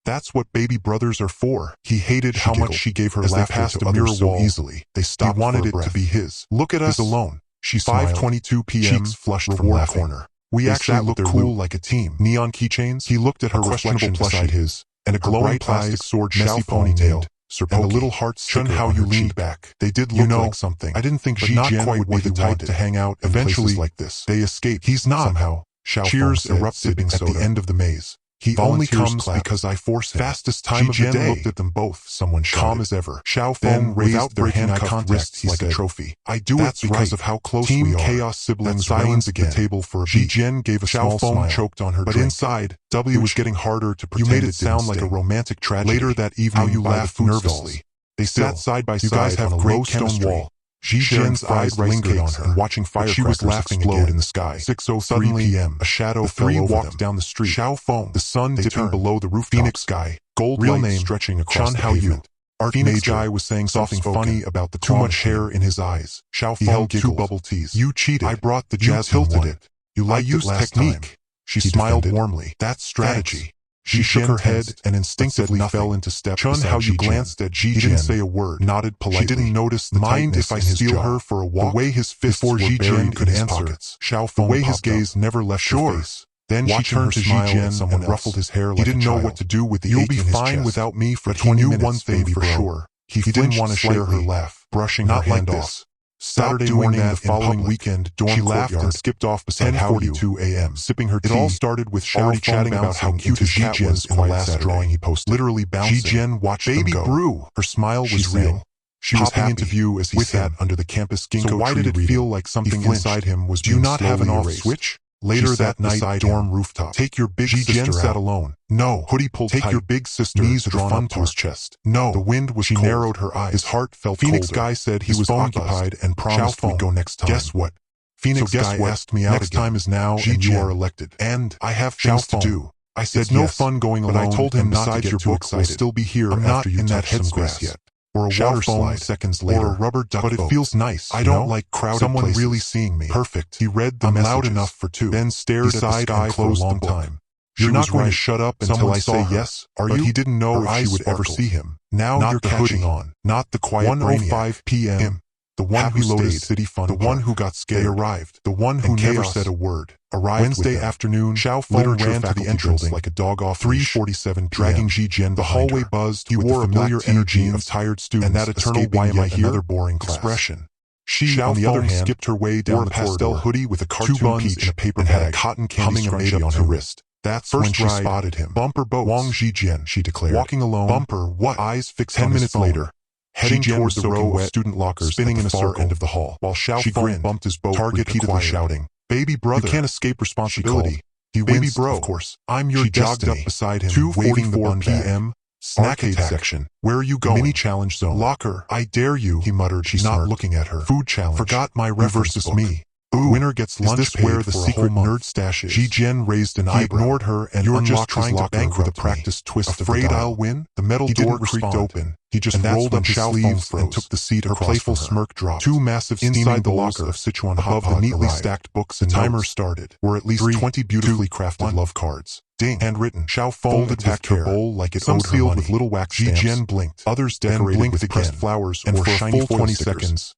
That's what baby brothers are for. He hated how much she gave her laughter past the mirror wall so easily. They stopped. He wanted it to be his. Look at us alone. She smiled. 5:22 p.m. Cheeks flushed from laughing. Corner. We actually look cool like a team. Neon keychains. He looked at her reflection beside his, and a glowing plastic sword, messy ponytail, and a little heart sticker how you leaned back. They did look like something. I didn't think Zhijian would be the type to hang out eventually like this. They escaped. He's not somehow. Cheers erupted at the end of the maze. He only comes because I force him. Fastest time of the day. Looked at them both. Someone shouted. Calm as ever. Xiaofeng raised their handcuffed wrists like a trophy. I do it because of how close we are. Team Chaos siblings silenced the table for a beat. Zhijian gave a small smile. Choked on her drink. But inside, it was getting harder to pretend. You made it sound like a romantic tragedy. Later that evening, you laughed nervously. They sat side by side. You guys have great stone wall. Zhijian's eyes lingered on her, and watching firecrackers explode in the sky. 6:03 p.m. A shadow fell over them. Walked down the street. Xiaofeng, the sun dipping below the rooftop. Phoenix Guy, gold real name stretching across the pavement. Phoenix Guy was saying something funny about the too much hair in his eyes. Xiaofeng held 2 bubble teas. You cheated. I brought the jasmine. You tilted it. You liked it last technique. She smiled warmly. That's strategy. She shook her head and instinctively fell into step. Chun, how you glanced at Zhijian. He didn't say a word, nodded politely. She didn't notice the mind if I steal her for a walk. The way his fists were buried in his pockets. The way his gaze never left her face. Then she turned to Zhijian and ruffled his hair like a child. He didn't know what to do with the ache in his chest. You'll be fine without me for 20 minutes, one thing for sure. He didn't want to share her laugh, brushing her hand off. Saturday morning, the following weekend, she laughed and skipped off beside 10:42 a.m. sipping her tea. It all started with Xiaofeng chatting about how cute his cat was in the last drawing he posted. Literally bouncing. Zhijian watched them go. Brew. Her smile was real. She was happy into view as he sat under the campus ginkgo tree. So why did it feel like something inside him was being slowly erased? Do you not have an off switch? Later that night, dorm rooftop. Take your big sister out. Zhijian sat alone. No. Hoodie pulled tight. Take your big sister. Knees drawn up to his chest. No. The wind was cold. She narrowed her eyes. His heart felt colder. Phoenix Guy said he was occupied and promised we'd go next time. Guess what? Phoenix Guy asked me out again. Next time is now and you are elected. And I have things to do. I said it's no fun going alone, but I told him not to get too excited. We'll still be here after you touch some grass yet. Or a water slide seconds later, or a rubber duck boat. But it feels nice. I don't like crowded places. Someone really seeing me. Perfect. He read the messages. Loud enough for 2. Then stared at the sky for a long time. You're not going to shut up until I say yes, are you? But he didn't know if she would ever see him. Now you're catching on. Not the quiet 1:05 p.m. The one who stayed. City Fun. The one who got scared. They arrived. The one who never said a word. Arrived Wednesday afternoon. Xiaofeng ran to the entrance like a dog off 3:47 dragging Zhijian. The hallway buzzed. He wore a familiar energy of tired students, and that eternal "why am I here?" another boring expression. She, on the other hand, skipped her way down the pastel hoodie with a cartoon peach in a paper bag, had a cotton candy scrunchie on her wrist. That's when she spotted him. Bumper boats. Wang Zhijian, she declared. Walking alone. Bumper what? Eyes fixed 10 minutes later. Heading towards the row of student lockers spinning in a circle end of the hall. While Xiaofeng bumped his boat repeatedly shouting, "Baby brother, you can't escape responsibility." He baby bro, of course. I'm your destiny. She jogged up beside him, waving the bun p.m. Snackade section. Where are you going? Mini challenge zone. Locker. I dare you, he muttered. She's not looking at her. Food challenge. Forgot my reference versus me. Ooh, winner gets lunch. Is this where the secret nerd stash is? Zhijian raised an eyebrow. He ignored her and you're just trying to bankrupt with a practiced twist. Afraid I'll win? The metal door creaked open. He just rolled up his sleeves and took the seat across from her. Playful smirk dropped. Two massive inside the locker of Sichuan hot above the neatly stacked books and timer started. Were at least 20 beautifully crafted love cards. Ding. Handwritten. Xiaofeng attacked her bowl like it owed her money. With little wax stamps. Zhijian blinked. Others decorated with pressed flowers and for shiny full 20 seconds.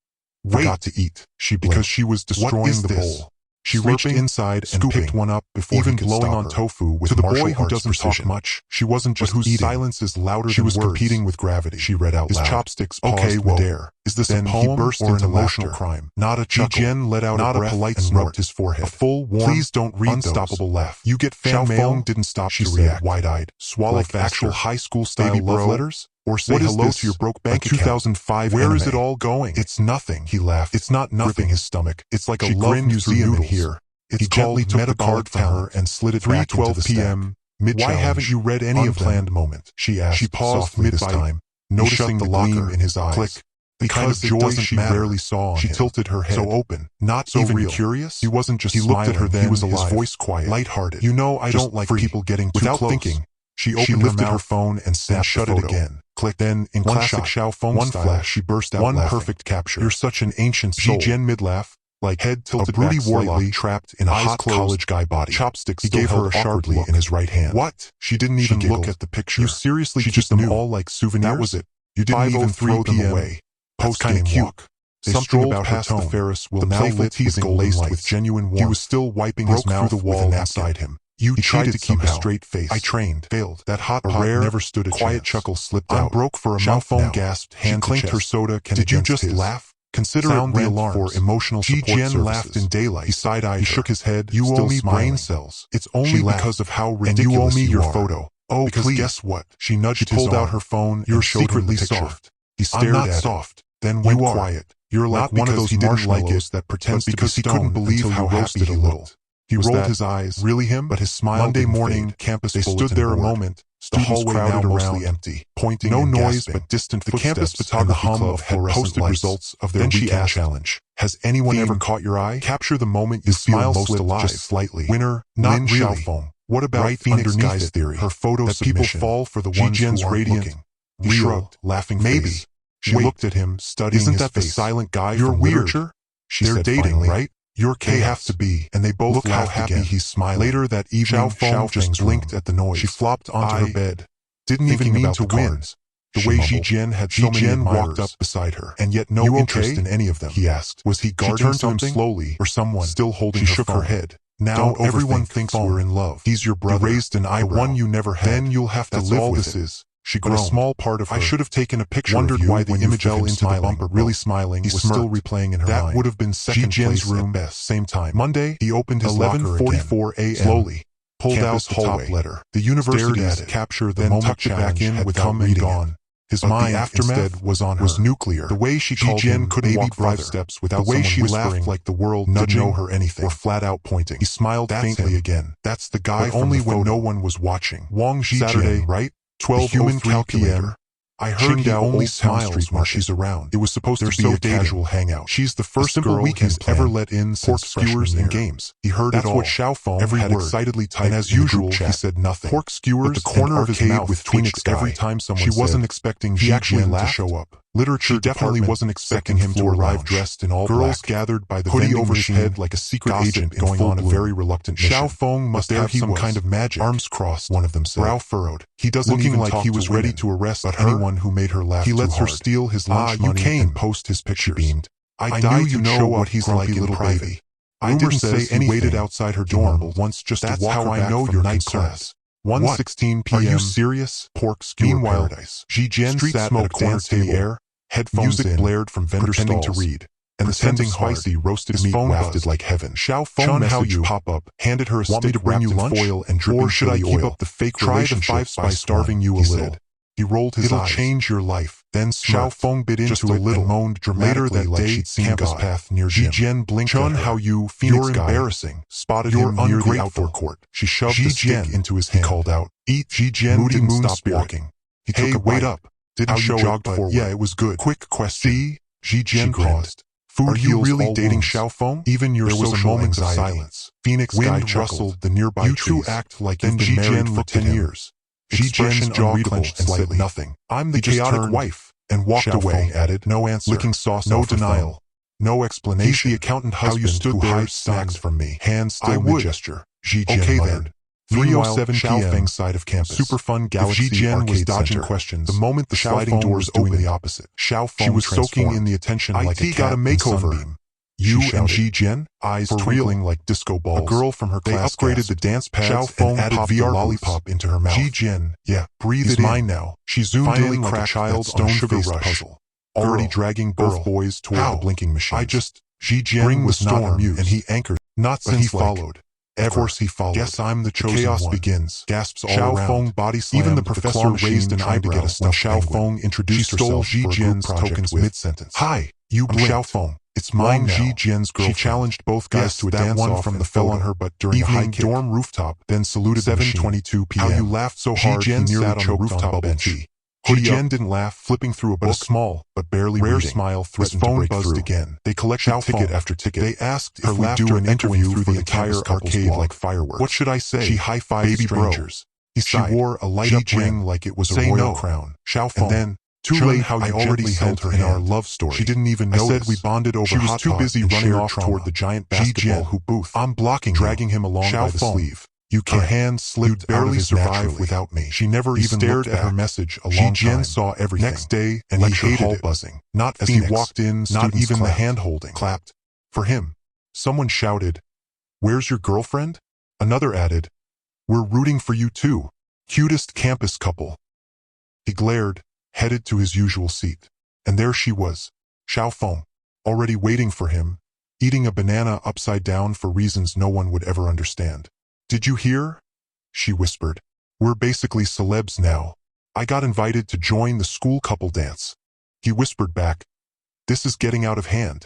Forgot to eat. She blinked. Because she was destroying the bowl. She reached inside and picked one up before even blowing on tofu with the boy who doesn't talk much. She wasn't just whose silence is louder than words. She was competing with gravity. She read out loud. His chopsticks paused midair. Is this a poem? He burst into emotional crime. Not a chuckle. Zhijian let out a breath and rubbed his forehead. A full, warm, please don't read unstoppable laugh. You get fan mail? Xiaofeng didn't stop to react. Wide-eyed. Swallow like actual high school style love letters? Or say hello to your broke bank account. 2005 Where is it all going? It's nothing, he laughed. It's not nothing. Gripping his stomach. It's like a love museum in here. He gently took the card from her and slid it back into the p.m. Why haven't you read any of them? Unplanned moment, she asked. She paused mid this time, noticing the gleam in his eyes. Click. The kind of joy she rarely saw on him. She tilted her head. So open. Not so even real. Curious? He wasn't just smiling. He looked at her then, he was alive. His voice quiet. Lighthearted. You know I don't like people getting too close. Without thinking, she lifted her phone and shut it again. Click. Then, in classic Xiaofeng style, flash, she burst out laughing. Perfect capture. You're such an ancient soul. Zhijian mid-laugh, like head tilted back slightly, warlock trapped in a hot college guy body. Chopsticks he gave her a sharp look in his right hand. What? She didn't even look at the picture. You seriously keep them all like souvenirs? That was it. You didn't even throw them away. Post kind of cute. Something about past the Ferris wheel now lit was laced with genuine warmth. He was still wiping his mouth through the wall inside him. You tried to keep a straight face. I trained. Failed. That hot rare, never stood a quiet chuckle slipped out. I'm broke for a month now. Gasped, hand she clinked her soda can Did you just laugh? Consider it the alarm for emotional support services. Zhijian laughed in daylight. He side-eyed. He shook his head. You owe me brain cells. It's only because of how ridiculous you are. And you owe me your photo. Oh, because please. Guess what? She nudged. She pulled out her phone. You're secretly soft. He stared at it. I'm not soft. Then went quiet. You're like one of those marshmallows that pretends to be stoned because he couldn't believe how happy he looked. He rolled his eyes. Really him? But his smile Monday morning, campus they stood there a moment. The hallway now mostly empty, pointing no noise gasping. But distant footsteps. The campus photography club had posted results of their weekend challenge. Has anyone ever caught your eye? Capture the moment you feel most alive. Just slightly. Winner, not really. Xiaofeng. What about Bright Phoenix Guy's theory? Her photo that submission. People fall for the ones who aren't looking. He shrugged, laughing. Maybe. She looked at him, studying his face. Isn't that the silent guy from literature? They're dating, finally. Right? Your K have to be, and they both look how happy again. He's smiling. Later that evening, Xiaofeng just blinked at the noise. She flopped onto her bed. Didn't even mean to win. The way Zhijian had so many admirers. Walked up beside her, and yet no interest in any of them. He asked, "Was he guarding something?" She turned to him slowly, or someone still holding her phone. She shook her head. Now everyone thinks we're in love. He's your brother. He raised an eyebrow. One you never had. Then you'll have to live with it. She groaned. A small part of her. I should have taken a picture of you why the image fell into the bumper, really smiling, was still replaying in her mind. That would have been second place room at best. Same time. Monday, he opened his 11:44 a.m. Slowly, pulled out the top letter. The university's capture, then tucked it back in without reading it. His mind instead was on her. Was nuclear. The way she called him couldn't walk 5 steps without the way she laughed like the world didn't know her anything, or flat out pointing. He smiled faintly again. That's the guy, but only when no one was watching. Wang Zhijian, Saturday, right? 12:03 p.m. I heard he only smiles when she's around. It was supposed to be a casual hangout. She's the first girl he's ever let in since skewers and games. He heard it all. That's what Xiaofeng had excitedly typed, and as usual, he said nothing. Pork skewers, the corner of his mouth with Phoenix every time someone said. She wasn't expecting Zhijian to show up. Literature definitely wasn't expecting him to arrive dressed in all black. Girls gathered by the hoodie over his head like a secret agent going on a very reluctant mission. Xiaofeng must have some kind of magic. Arms crossed, one of them said. Brow furrowed. He doesn't even like he was ready to arrest anyone who made her laugh too hard. He lets her steal his lunch money and post his pictures. Beamed. I knew you'd know what he's like in private. I didn't say anything. Waited outside her dorm once just to walk her back from night class. 1:16 p.m. Are you serious? Pork skewer Meanwhile, paradise. Zhijian sat at a corner table. Headphones music blared from vendor stalls, to read, and the scenting spicy roasted meat wafted like heaven. Xiaofeng message pop up, handed her a stick wrapped in foil and dripping or should I keep up the fake relationship by starving you a little? He rolled his eyes. It'll change your life. Then Xiaofeng bit into it and moaned dramatically like she'd seen campus path near Zhijian blinked at her. How you Phoenix guy. Embarrassing. Spotted him near the outdoor court. She shoved the stick into his hand. He called out, "Eat." Zhijian didn't stop walking. He took a wait up. Didn't show it, but yeah, it was good. Quick question. See? Zhijian paused. Are you really dating Xiaofeng? Even your social anxiety. There was a moment of silence. Phoenix Wind rustled the nearby trees. You two act like you've been married for 10 years. Zhijian's jaw clenched and said nothing. I'm the chaotic wife. And walked away, added. No answer. Licking sauce no denial. No explanation. He's the accountant husband who stood there hides snacks from me. Hands still mid-gesture. Zhijian muttered. 3:07 Xiaofeng side of campus. Super fun galaxy Zhijian was dodging questions. The moment the sliding doors opened the opposite. She was soaking in the attention like a cat got a makeover. You and Zhijian, eyes twinkling like disco balls. A girl from her class upgraded the dance pads and added VR lollipop into her mouth. Zhijian, yeah, breathe it in. Mine now. She zoomed in like a child on a sugar-faced puzzle, already dragging both boys toward the blinking machine. Zhijian was not amused, and he anchored. Not since he followed. Of course he followed. Guess I'm the chosen one. Chaos begins. Gasps all around. Body slammed. Even the professor raised an eyebrow when Xiaofeng introduced herself for a group project mid-sentence. Hi, you blinked. Xiaofeng. It's mine now. Zhijian's girlfriend. She challenged both guys to a dance-off from the fell on her butt during a high dorm rooftop, then saluted 7:22 p.m. How you laughed so hard he nearly choked on rooftop bench. Zhijian didn't laugh, flipping through a book. A small, but barely rare smile threatened to break through. Again. They collected ticket after ticket. They asked if we'd do an interview through the entire arcade like fireworks. What should I say? She high-fived baby strangers. She wore a light-up ring like it was a royal crown. Xiaofeng. And then, too late, how I already held her in our love story. She didn't even notice. I said we bonded over hot. She was too busy running off toward the giant basketball hoop booth. I'm blocking, dragging him along by the sleeve. You can't. Her hand slipped barely survive without me. She never even stared at her message a long time. Zhijian saw everything. Next day, and he hated it. Buzzing. Not as Phoenix. He walked in, not even the hand-holding. Clapped. For him. Someone shouted, "Where's your girlfriend?" Another added, "We're rooting for you too. Cutest campus couple." He glared, headed to his usual seat. And there she was, Xiaofeng, already waiting for him, eating a banana upside down for reasons no one would ever understand. "Did you hear?" she whispered. "We're basically celebs now. I got invited to join the school couple dance." He whispered back, "This is getting out of hand.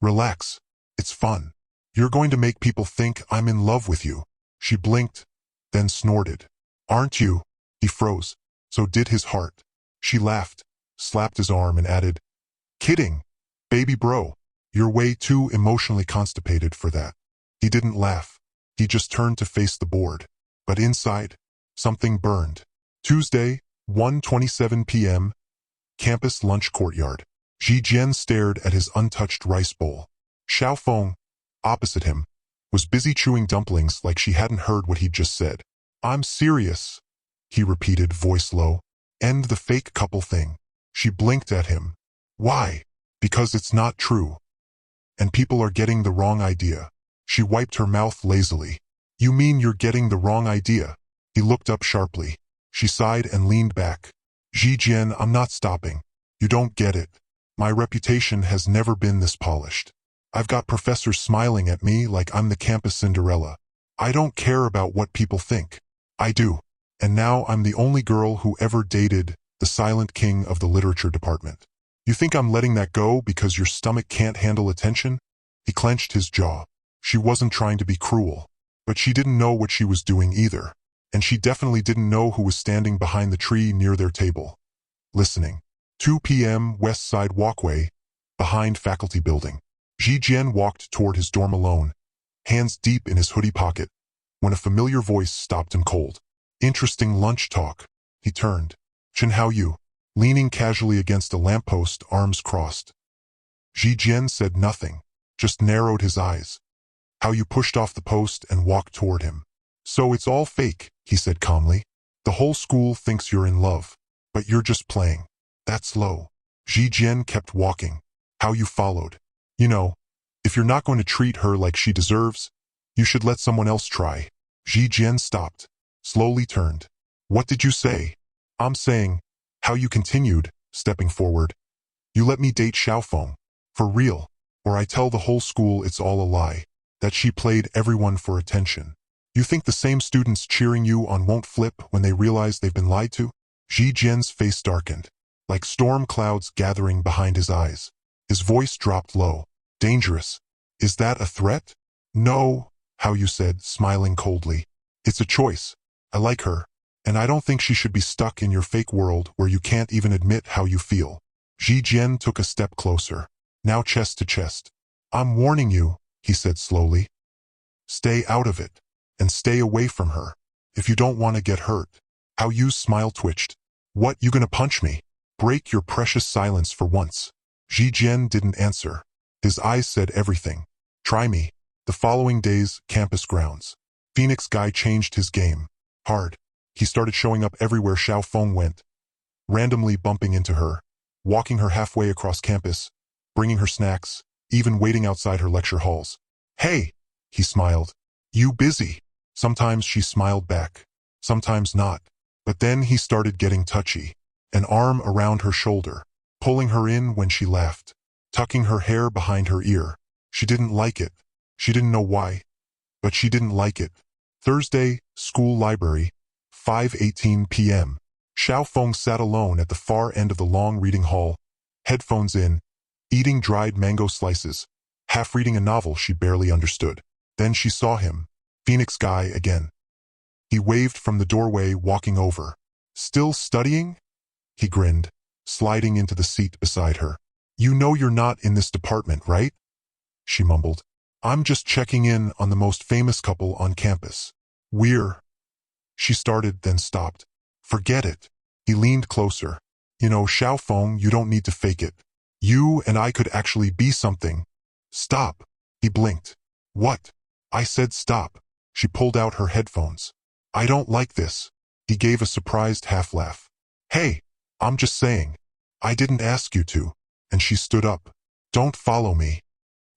Relax. It's fun. You're going to make people think I'm in love with you." She blinked, then snorted. "Aren't you?" He froze. So did his heart. She laughed, slapped his arm and added, "Kidding, baby bro. You're way too emotionally constipated for that." He didn't laugh. He just turned to face the board. But inside, something burned. Tuesday, 1:27 p.m., campus lunch courtyard. Zhijian stared at his untouched rice bowl. Xiaofeng, opposite him, was busy chewing dumplings like she hadn't heard what he'd just said. "I'm serious," he repeated, voice low. "End the fake couple thing." She blinked at him. "Why?" "Because it's not true. And people are getting the wrong idea." She wiped her mouth lazily. "You mean you're getting the wrong idea?" He looked up sharply. She sighed and leaned back. "Zhijian, I'm not stopping. You don't get it. My reputation has never been this polished. I've got professors smiling at me like I'm the campus Cinderella. I don't care about what people think. I do. And now I'm the only girl who ever dated the silent king of the literature department. You think I'm letting that go because your stomach can't handle attention?" He clenched his jaw. She wasn't trying to be cruel, but she didn't know what she was doing either, and she definitely didn't know who was standing behind the tree near their table. Listening. 2 p.m. West Side Walkway, behind faculty building. Zhijian walked toward his dorm alone, hands deep in his hoodie pocket, when a familiar voice stopped him cold. "Interesting lunch talk." He turned. "Chen how you?" Leaning casually against a lamppost, arms crossed. Zhijian said nothing, just narrowed his eyes. "How you pushed off the post and walked toward him." "So it's all fake," he said calmly. "The whole school thinks you're in love, but you're just playing. That's low." Zhijian kept walking. "How you followed. You know, if you're not going to treat her like she deserves, you should let someone else try." Zhijian stopped, slowly turned. "What did you say?" "I'm saying, how you continued," stepping forward. "You let me date Xiaofeng. For real. Or I tell the whole school it's all a lie. That she played everyone for attention. You think the same students cheering you on won't flip when they realize they've been lied to?" Zhijian's face darkened, like storm clouds gathering behind his eyes. His voice dropped low. "Dangerous. Is that a threat?" "No," How you said, smiling coldly. "It's a choice. I like her, and I don't think she should be stuck in your fake world where you can't even admit how you feel." Zhijian took a step closer. now chest to chest. I'm warning you, he said slowly. Stay out of it, and stay away from her, if you don't want to get hurt. Hao Yu's smile twitched. What, you gonna punch me? Break your precious silence for once. Zhijian didn't answer. His eyes said everything. Try me. The following days, campus grounds. Phoenix Guy changed his game. Hard. He started showing up everywhere Xiaofeng went, randomly bumping into her, walking her halfway across campus, bringing her snacks, even waiting outside her lecture halls. Hey, he smiled. You busy? Sometimes she smiled back, sometimes not. But then he started getting touchy, an arm around her shoulder, pulling her in when she laughed, tucking her hair behind her ear. She didn't like it. She didn't know why, but she didn't like it. Thursday, school library, 5:18 p.m. Xiaofeng sat alone at the far end of the long reading hall, headphones in, eating dried mango slices, half reading a novel she barely understood. Then she saw him, Phoenix Guy again. He waved from the doorway, walking over. Still studying? He grinned, sliding into the seat beside her. You know you're not in this department, right? She mumbled. I'm just checking in on the most famous couple on campus. She started, then stopped. Forget it. He leaned closer. You know, Xiaofeng, you don't need to fake it. You and I could actually be something. Stop. He blinked. What? I said stop. She pulled out her headphones. I don't like this. He gave a surprised half laugh. Hey, I'm just saying. I didn't ask you to. And she stood up. Don't follow me.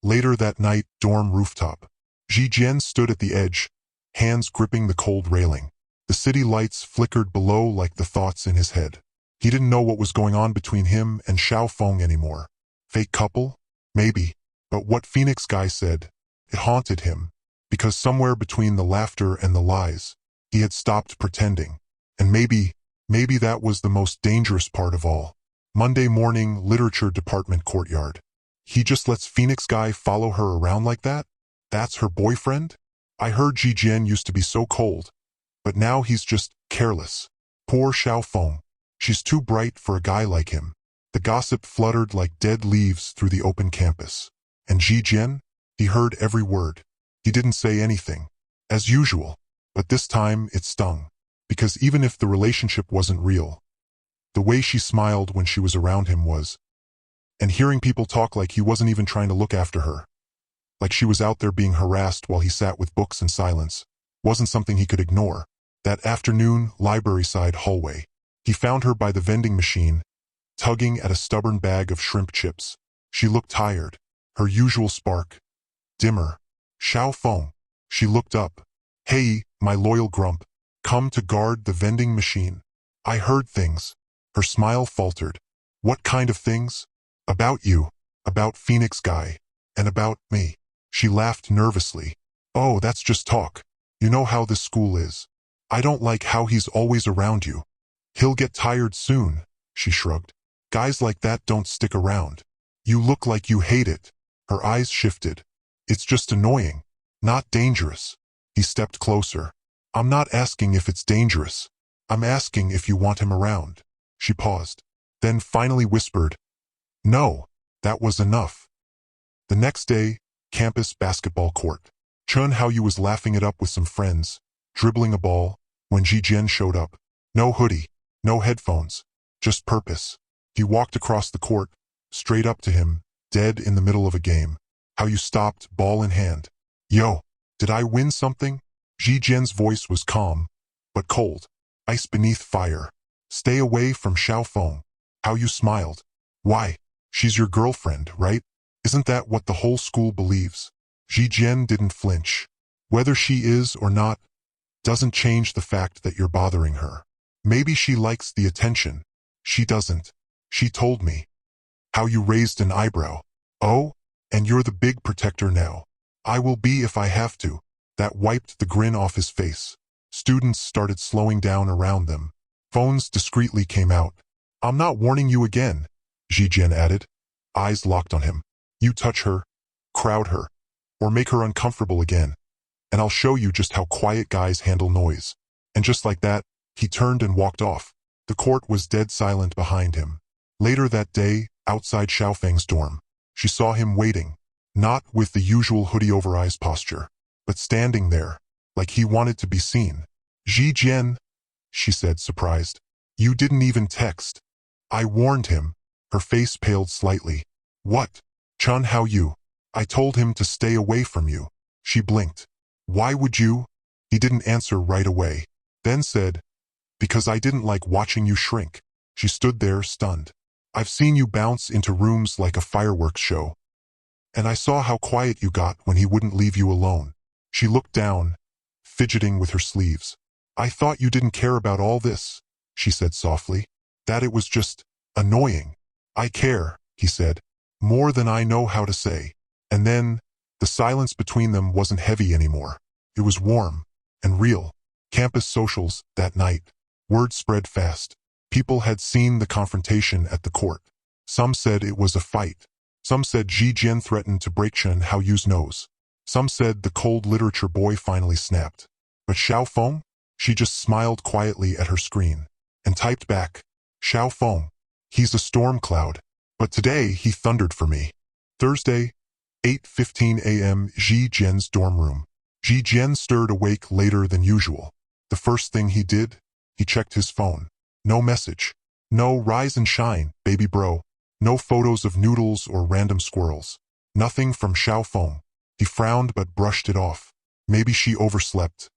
Later that night, dorm rooftop. Zhijian stood at the edge, hands gripping the cold railing. The city lights flickered below like the thoughts in his head. He didn't know what was going on between him and Xiaofeng anymore. Fake couple? Maybe. But what Phoenix Guy said, it haunted him. Because somewhere between the laughter and the lies, he had stopped pretending. And maybe that was the most dangerous part of all. Monday morning, literature department courtyard. He just lets Phoenix Guy follow her around like that? That's her boyfriend? I heard Zhijian used to be so cold. But now he's just careless. Poor Xiaofeng. She's too bright for a guy like him. The gossip fluttered like dead leaves through the open campus. And Zhijian? He heard every word. He didn't say anything. As usual. But this time it stung. Because even if the relationship wasn't real, the way she smiled when she was around him was. And hearing people talk like he wasn't even trying to look after her, like she was out there being harassed while he sat with books in silence, wasn't something he could ignore. That afternoon, library-side hallway. He found her by the vending machine, tugging at a stubborn bag of shrimp chips. She looked tired, her usual spark dimmer. Xiaofeng. She looked up. Hey, my loyal grump. Come to guard the vending machine. I heard things. Her smile faltered. What kind of things? About you. About Phoenix Guy. And about me. She laughed nervously. Oh, that's just talk. You know how this school is. I don't like how he's always around you. He'll get tired soon, she shrugged. Guys like that don't stick around. You look like you hate it. Her eyes shifted. It's just annoying. Not dangerous. He stepped closer. I'm not asking if it's dangerous. I'm asking if you want him around. She paused, then finally whispered, no, that was enough. The next day, campus basketball court. Chun Haoyu was laughing it up with some friends, dribbling a ball, when Zhijian showed up. No hoodie, no headphones, just purpose. He walked across the court, straight up to him, dead in the middle of a game. Haoyu stopped, ball in hand. Yo, did I win something? Zhijian's voice was calm, but cold. Ice beneath fire. Stay away from Xiaofeng. Haoyu smiled. Why? She's your girlfriend, right? Isn't that what the whole school believes? Zhijian didn't flinch. Whether she is or not, doesn't change the fact that you're bothering her. Maybe she likes the attention. She doesn't. She told me. Haoyu raised an eyebrow. Oh? And you're the big protector now. I will be if I have to. That wiped the grin off his face. Students started slowing down around them. Phones discreetly came out. I'm not warning you again, Zhijian added. Eyes locked on him. You touch her, crowd her, or make her uncomfortable again, and I'll show you just how quiet guys handle noise. And just like that, he turned and walked off. The court was dead silent behind him. Later that day, outside Xiaofeng's dorm, She saw him waiting, not with the usual hoodie over eyes posture, but standing there, like he wanted to be seen. "Zhijian," she said, surprised. "You didn't even text." "I warned him." Her face paled slightly. "What? Chun, how you?" "I told him to stay away from you." She blinked. "Why would you?" He didn't answer right away, then said, "Because I didn't like watching you shrink." She stood there, stunned. "I've seen you bounce into rooms like a fireworks show. And I saw how quiet you got when he wouldn't leave you alone." She looked down, fidgeting with her sleeves. "I thought you didn't care about all this," she said softly. "That it was just annoying." "I care," he said, "more than I know how to say." And then, the silence between them wasn't heavy anymore. It was warm and real. Campus socials that night. Word spread fast. People had seen the confrontation at the court. Some said it was a fight. Some said Zhijian threatened to break Shen Haoyu's nose. Some said the cold literature boy finally snapped. But Xiaofeng? She just smiled quietly at her screen and typed back, "Xiaofeng. He's a storm cloud. But today he thundered for me." Thursday, 8:15 a.m. Zhijian's dorm room. Zhijian stirred awake later than usual. The first thing he did, he checked his phone. No message. No "rise and shine, baby bro." No photos of noodles or random squirrels. Nothing from Xiaofeng. He frowned but brushed it off. Maybe she overslept.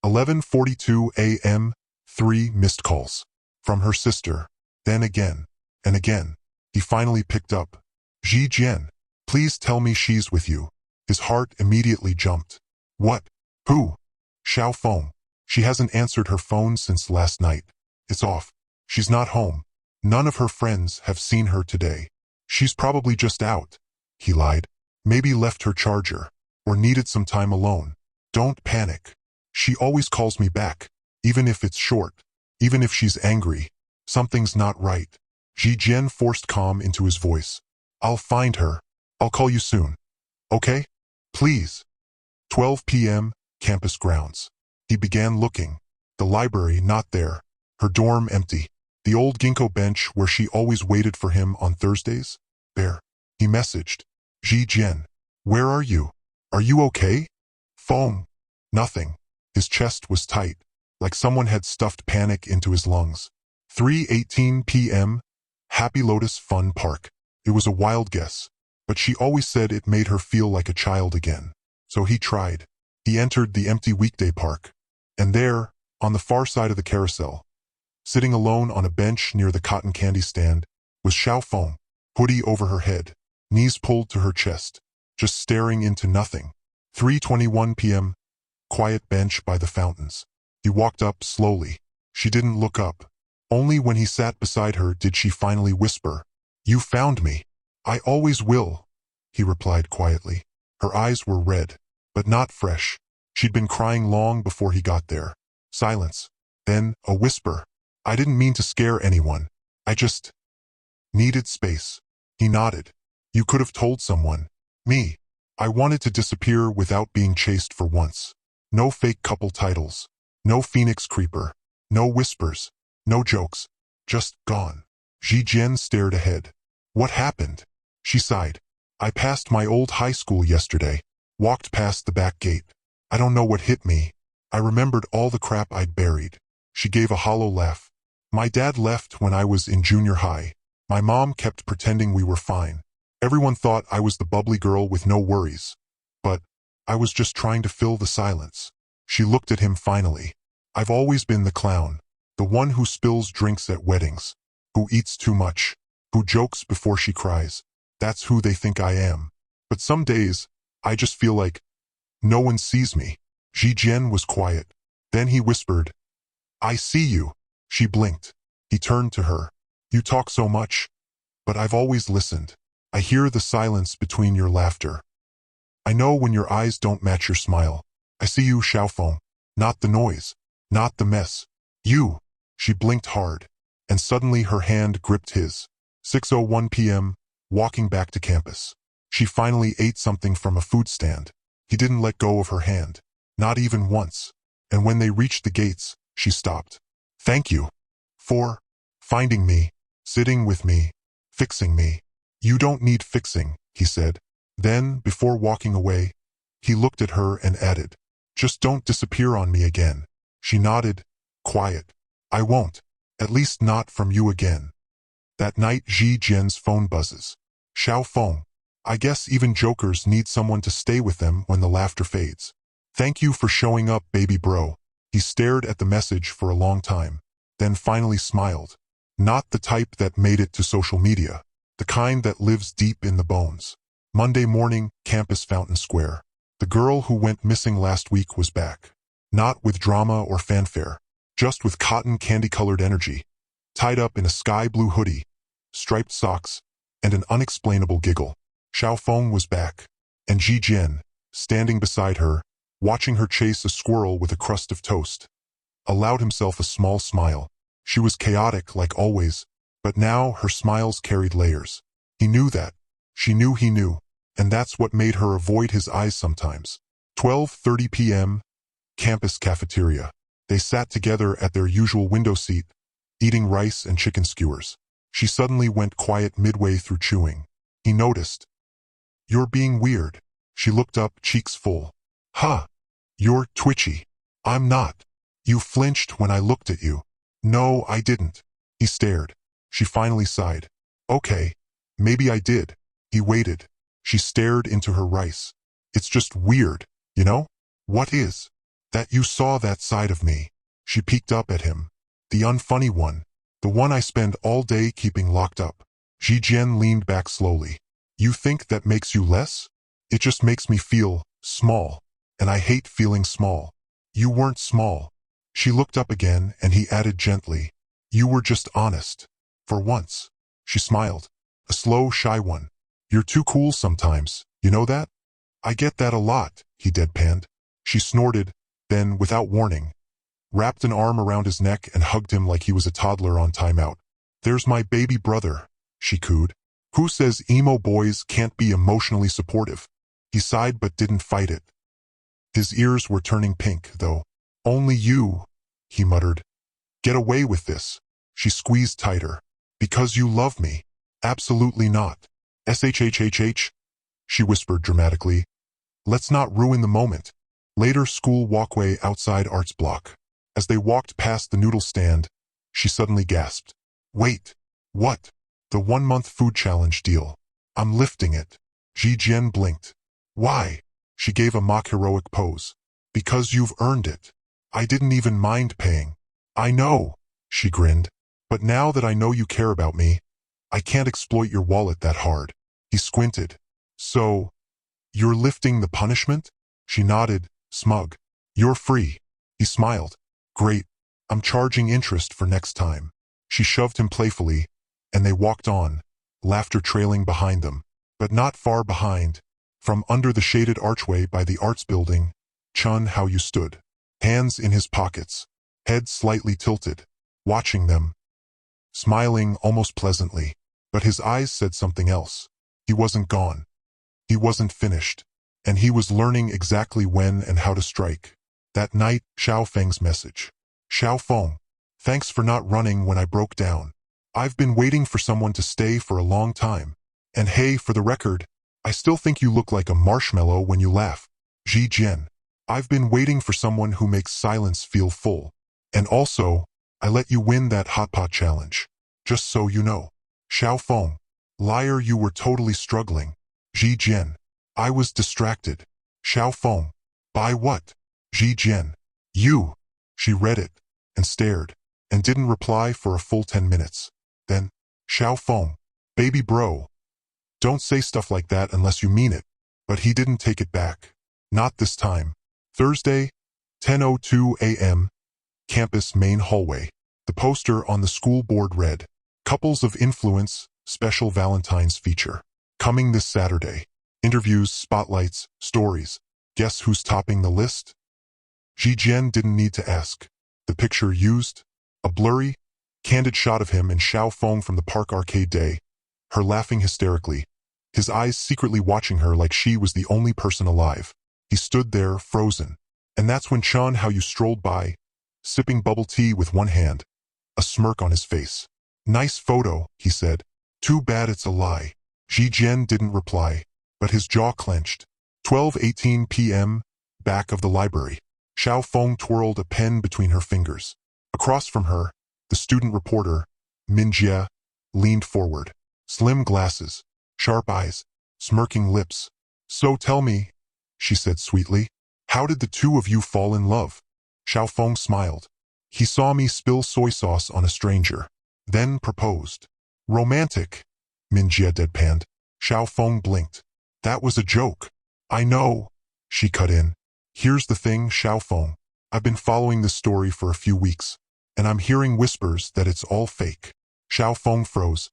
11:42 a.m. 3 missed calls. From her sister. Then again. And again. He finally picked up. "Zhijian, please tell me she's with you." His heart immediately jumped. "What? Who?" "Xiaofeng. She hasn't answered her phone since last night. It's off. She's not home. None of her friends have seen her today. She's probably just out." He lied. "Maybe left her charger. Or needed some time alone." "Don't panic. She always calls me back. Even if it's short. Even if she's angry. Something's not right." Zhijian forced calm into his voice. "I'll find her. I'll call you soon. Okay? Please." 12 p.m. Campus grounds. He began looking. The library not there. Her dorm empty. The old ginkgo bench where she always waited for him on Thursdays? There. He messaged. "Zhijian, where are you? Are you okay?" "Phone." Nothing. His chest was tight, like someone had stuffed panic into his lungs. 3:18 p.m. Happy Lotus Fun Park. It was a wild guess, but she always said it made her feel like a child again. So he tried. He entered the empty weekday park. And there, on the far side of the carousel, sitting alone on a bench near the cotton candy stand, was Xiaofeng, hoodie over her head, knees pulled to her chest, just staring into nothing. 3:21 p.m. Quiet bench by the fountains. He walked up slowly. She didn't look up. Only when he sat beside her did she finally whisper, "You found me." "I always will," he replied quietly. Her eyes were red, but not fresh. She'd been crying long before he got there. Silence. Then a whisper. "I didn't mean to scare anyone. I just needed space." He nodded. "You could have told someone. Me. I wanted to disappear without being chased for once. No fake couple titles. No Phoenix Creeper. No whispers. No jokes. Just gone." Zhijian stared ahead. "What happened?" She sighed. "I passed my old high school yesterday. Walked past the back gate. I don't know what hit me. I remembered all the crap I'd buried." She gave a hollow laugh. "My dad left when I was in junior high. My mom kept pretending we were fine. Everyone thought I was the bubbly girl with no worries. But I was just trying to fill the silence." She looked at him finally. "I've always been the clown. The one who spills drinks at weddings. Who eats too much. Who jokes before she cries. That's who they think I am. But some days, I just feel like no one sees me." Zhijian was quiet. Then he whispered, "I see you." She blinked. He turned to her. "You talk so much. But I've always listened. I hear the silence between your laughter. I know when your eyes don't match your smile. I see you, Xiaofeng. Not the noise. Not the mess. You." She blinked hard. And suddenly her hand gripped his. 6:01 p.m., walking back to campus. She finally ate something from a food stand. He didn't let go of her hand. Not even once. And when they reached the gates, she stopped. "Thank you. For finding me. Sitting with me. Fixing me." You don't need fixing, he said. Then, before walking away, he looked at her and added, just don't disappear on me again. She nodded, quiet. I won't. At least not from you again. That night Zhijian's phone buzzes. Xiaofeng. I guess even jokers need someone to stay with them when the laughter fades. Thank you for showing up, baby bro. He stared at the message for a long time, then finally smiled. Not the type that made it to social media, the kind that lives deep in the bones. Monday morning, campus Fountain Square. The girl who went missing last week was back. Not with drama or fanfare, just with cotton candy-colored energy. Tied up in a sky-blue hoodie, striped socks, and an unexplainable giggle. Xiaofeng was back, and Zhijian, standing beside her, watching her chase a squirrel with a crust of toast, allowed himself a small smile. She was chaotic like always, but now her smiles carried layers. He knew that. She knew he knew, and that's what made her avoid his eyes sometimes. 12:30 p.m., campus cafeteria. They sat together at their usual window seat, eating rice and chicken skewers. She suddenly went quiet midway through chewing. He noticed. You're being weird. She looked up, cheeks full. Huh. You're twitchy. I'm not. You flinched when I looked at you. No, I didn't. He stared. She finally sighed. Okay. Maybe I did. He waited. She stared into her rice. It's just weird, you know? What is? That you saw that side of me. She peeked up at him. The unfunny one. The one I spend all day keeping locked up. Zhijian leaned back slowly. You think that makes you less? It just makes me feel small. And I hate feeling small. You weren't small. She looked up again and he added gently. You were just honest. For once. She smiled. A slow, shy one. You're too cool sometimes, you know that? I get that a lot, he deadpanned. She snorted, then, without warning, wrapped an arm around his neck and hugged him like he was a toddler on timeout. There's my baby brother, she cooed. Who says emo boys can't be emotionally supportive? He sighed but didn't fight it. His ears were turning pink, though. Only you, he muttered. Get away with this. She squeezed tighter. Because you love me. Absolutely not. SHHHH, she whispered dramatically. Let's not ruin the moment. Later, school walkway outside arts block. As they walked past the noodle stand, she suddenly gasped. Wait. What? The 1-month food challenge deal. I'm lifting it. Zhijian blinked. Why? She gave a mock heroic pose. Because you've earned it. I didn't even mind paying. I know, she grinned. But now that I know you care about me, I can't exploit your wallet that hard. He squinted. So, you're lifting the punishment? She nodded, smug. You're free. He smiled. Great. I'm charging interest for next time. She shoved him playfully, and they walked on, laughter trailing behind them. But not far behind, from under the shaded archway by the arts building, Chun How You stood, hands in his pockets, head slightly tilted, watching them, smiling almost pleasantly. But his eyes said something else. He wasn't gone. He wasn't finished. And he was learning exactly when and how to strike. That night, Xiaofeng's message. Xiaofeng, thanks for not running when I broke down. I've been waiting for someone to stay for a long time. And hey, for the record, I still think you look like a marshmallow when you laugh. Zhijian, I've been waiting for someone who makes silence feel full. And also, I let you win that hot pot challenge. Just so you know. Xiaofeng, liar, you were totally struggling. Zhijian, I was distracted. Xiaofeng, by what? Zhijian, you. She read it, and stared, and didn't reply for a full 10 minutes. Then, Xiaofeng, baby bro. Don't say stuff like that unless you mean it. But he didn't take it back. Not this time. Thursday, 10:02 a.m., campus main hallway. The poster on the school board read, Couples of Influence, Special Valentine's Feature. Coming this Saturday. Interviews, spotlights, stories. Guess who's topping the list? Zhijian didn't need to ask. The picture used? A blurry, candid shot of him and Xiaofeng from the park arcade day. Her laughing hysterically. His eyes secretly watching her like she was the only person alive. He stood there, frozen. And that's when Chun How You strolled by, sipping bubble tea with one hand, a smirk on his face. Nice photo, he said. Too bad it's a lie. Zhijian didn't reply, but his jaw clenched. 12:18 p.m., back of the library. Xiaofeng twirled a pen between her fingers. Across from her, the student reporter, Minjie, leaned forward. Slim glasses, sharp eyes, smirking lips. "So tell me," she said sweetly, "how did the two of you fall in love?" Xiaofeng smiled. "He saw me spill soy sauce on a stranger, then proposed." "Romantic," Minjie deadpanned. Xiaofeng blinked. "That was a joke." "I know," she cut in. "Here's the thing, Xiaofeng. I've been following this story for a few weeks, and I'm hearing whispers that it's all fake." Xiaofeng froze.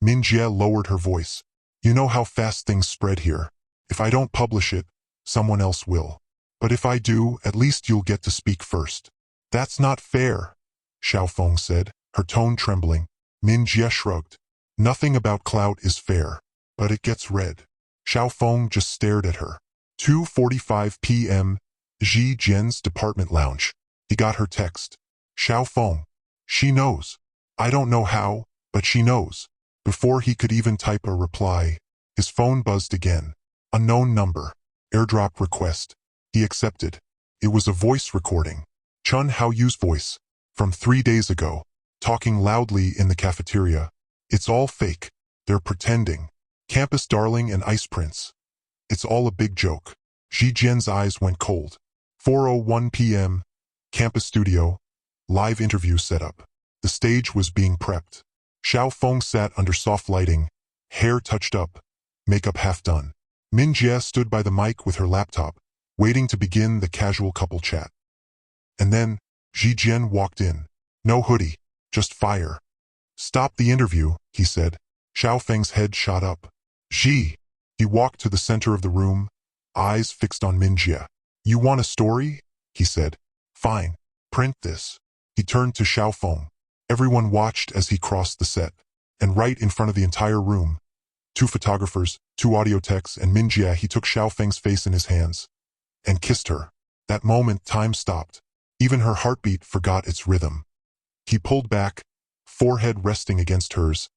Minjie lowered her voice. "You know how fast things spread here. If I don't publish it, someone else will. But if I do, at least you'll get to speak first." "That's not fair," Xiaofeng said, her tone trembling. Minjie shrugged. "Nothing about clout is fair, but it gets read." Xiaofeng just stared at her. 2:45 p.m., Zhijian's department lounge. He got her text. "Xiaofeng. She knows. I don't know how, but she knows." Before he could even type a reply, his phone buzzed again. Unknown number. Airdrop request. He accepted. It was a voice recording. Chun Haoyu's voice. From 3 days ago. Talking loudly in the cafeteria. "It's all fake. They're pretending. Campus darling and ice prince. It's all a big joke." Zhijian's eyes went cold. 4:01 p.m. Campus studio. Live interview set up. The stage was being prepped. Xiaofeng sat under soft lighting, hair touched up, makeup half done. Minjie stood by the mic with her laptop, waiting to begin the casual couple chat. And then, Zhijian walked in. No hoodie, just fire. "Stop the interview," he said. Xiaofeng's head shot up. "Xi." He walked to the center of the room, eyes fixed on Minjie. "You want a story?" he said. "Fine. Print this." He turned to Xiaofeng. Everyone watched as he crossed the set. And right in front of the entire room, 2 photographers, 2 audio techs, and Minjie, he took Xiaofeng's face in his hands and kissed her. That moment, time stopped. Even her heartbeat forgot its rhythm. He pulled back, forehead resting against hers,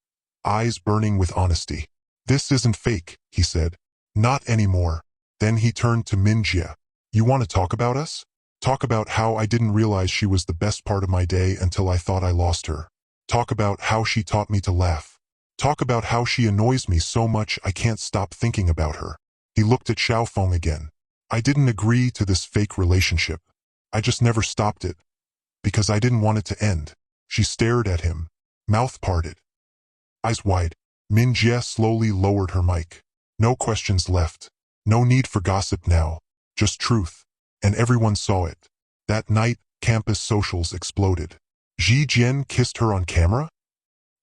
eyes burning with honesty. "This isn't fake," he said. "Not anymore." Then he turned to Minjie. "You want to talk about us? Talk about how I didn't realize she was the best part of my day until I thought I lost her. Talk about how she taught me to laugh. Talk about how she annoys me so much I can't stop thinking about her." He looked at Xiaofeng again. "I didn't agree to this fake relationship. I just never stopped it. Because I didn't want it to end." She stared at him, mouth parted, eyes wide. Minjie slowly lowered her mic. No questions left. No need for gossip now. Just truth. And everyone saw it. That night, campus socials exploded. Zhijian kissed her on camera?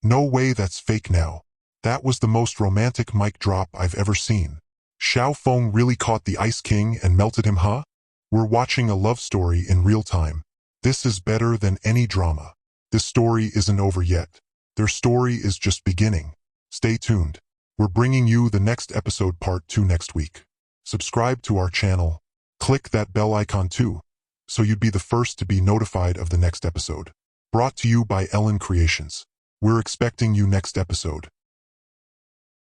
No way, that's fake now. That was the most romantic mic drop I've ever seen. Xiaofeng really caught the Ice King and melted him, huh? We're watching a love story in real time. This is better than any drama. This story isn't over yet. Their story is just beginning. Stay tuned. We're bringing you the next episode, part 2, next week. Subscribe to our channel. Click that bell icon too, so you'd be the first to be notified of the next episode. Brought to you by Ellen Creations. We're expecting you next episode.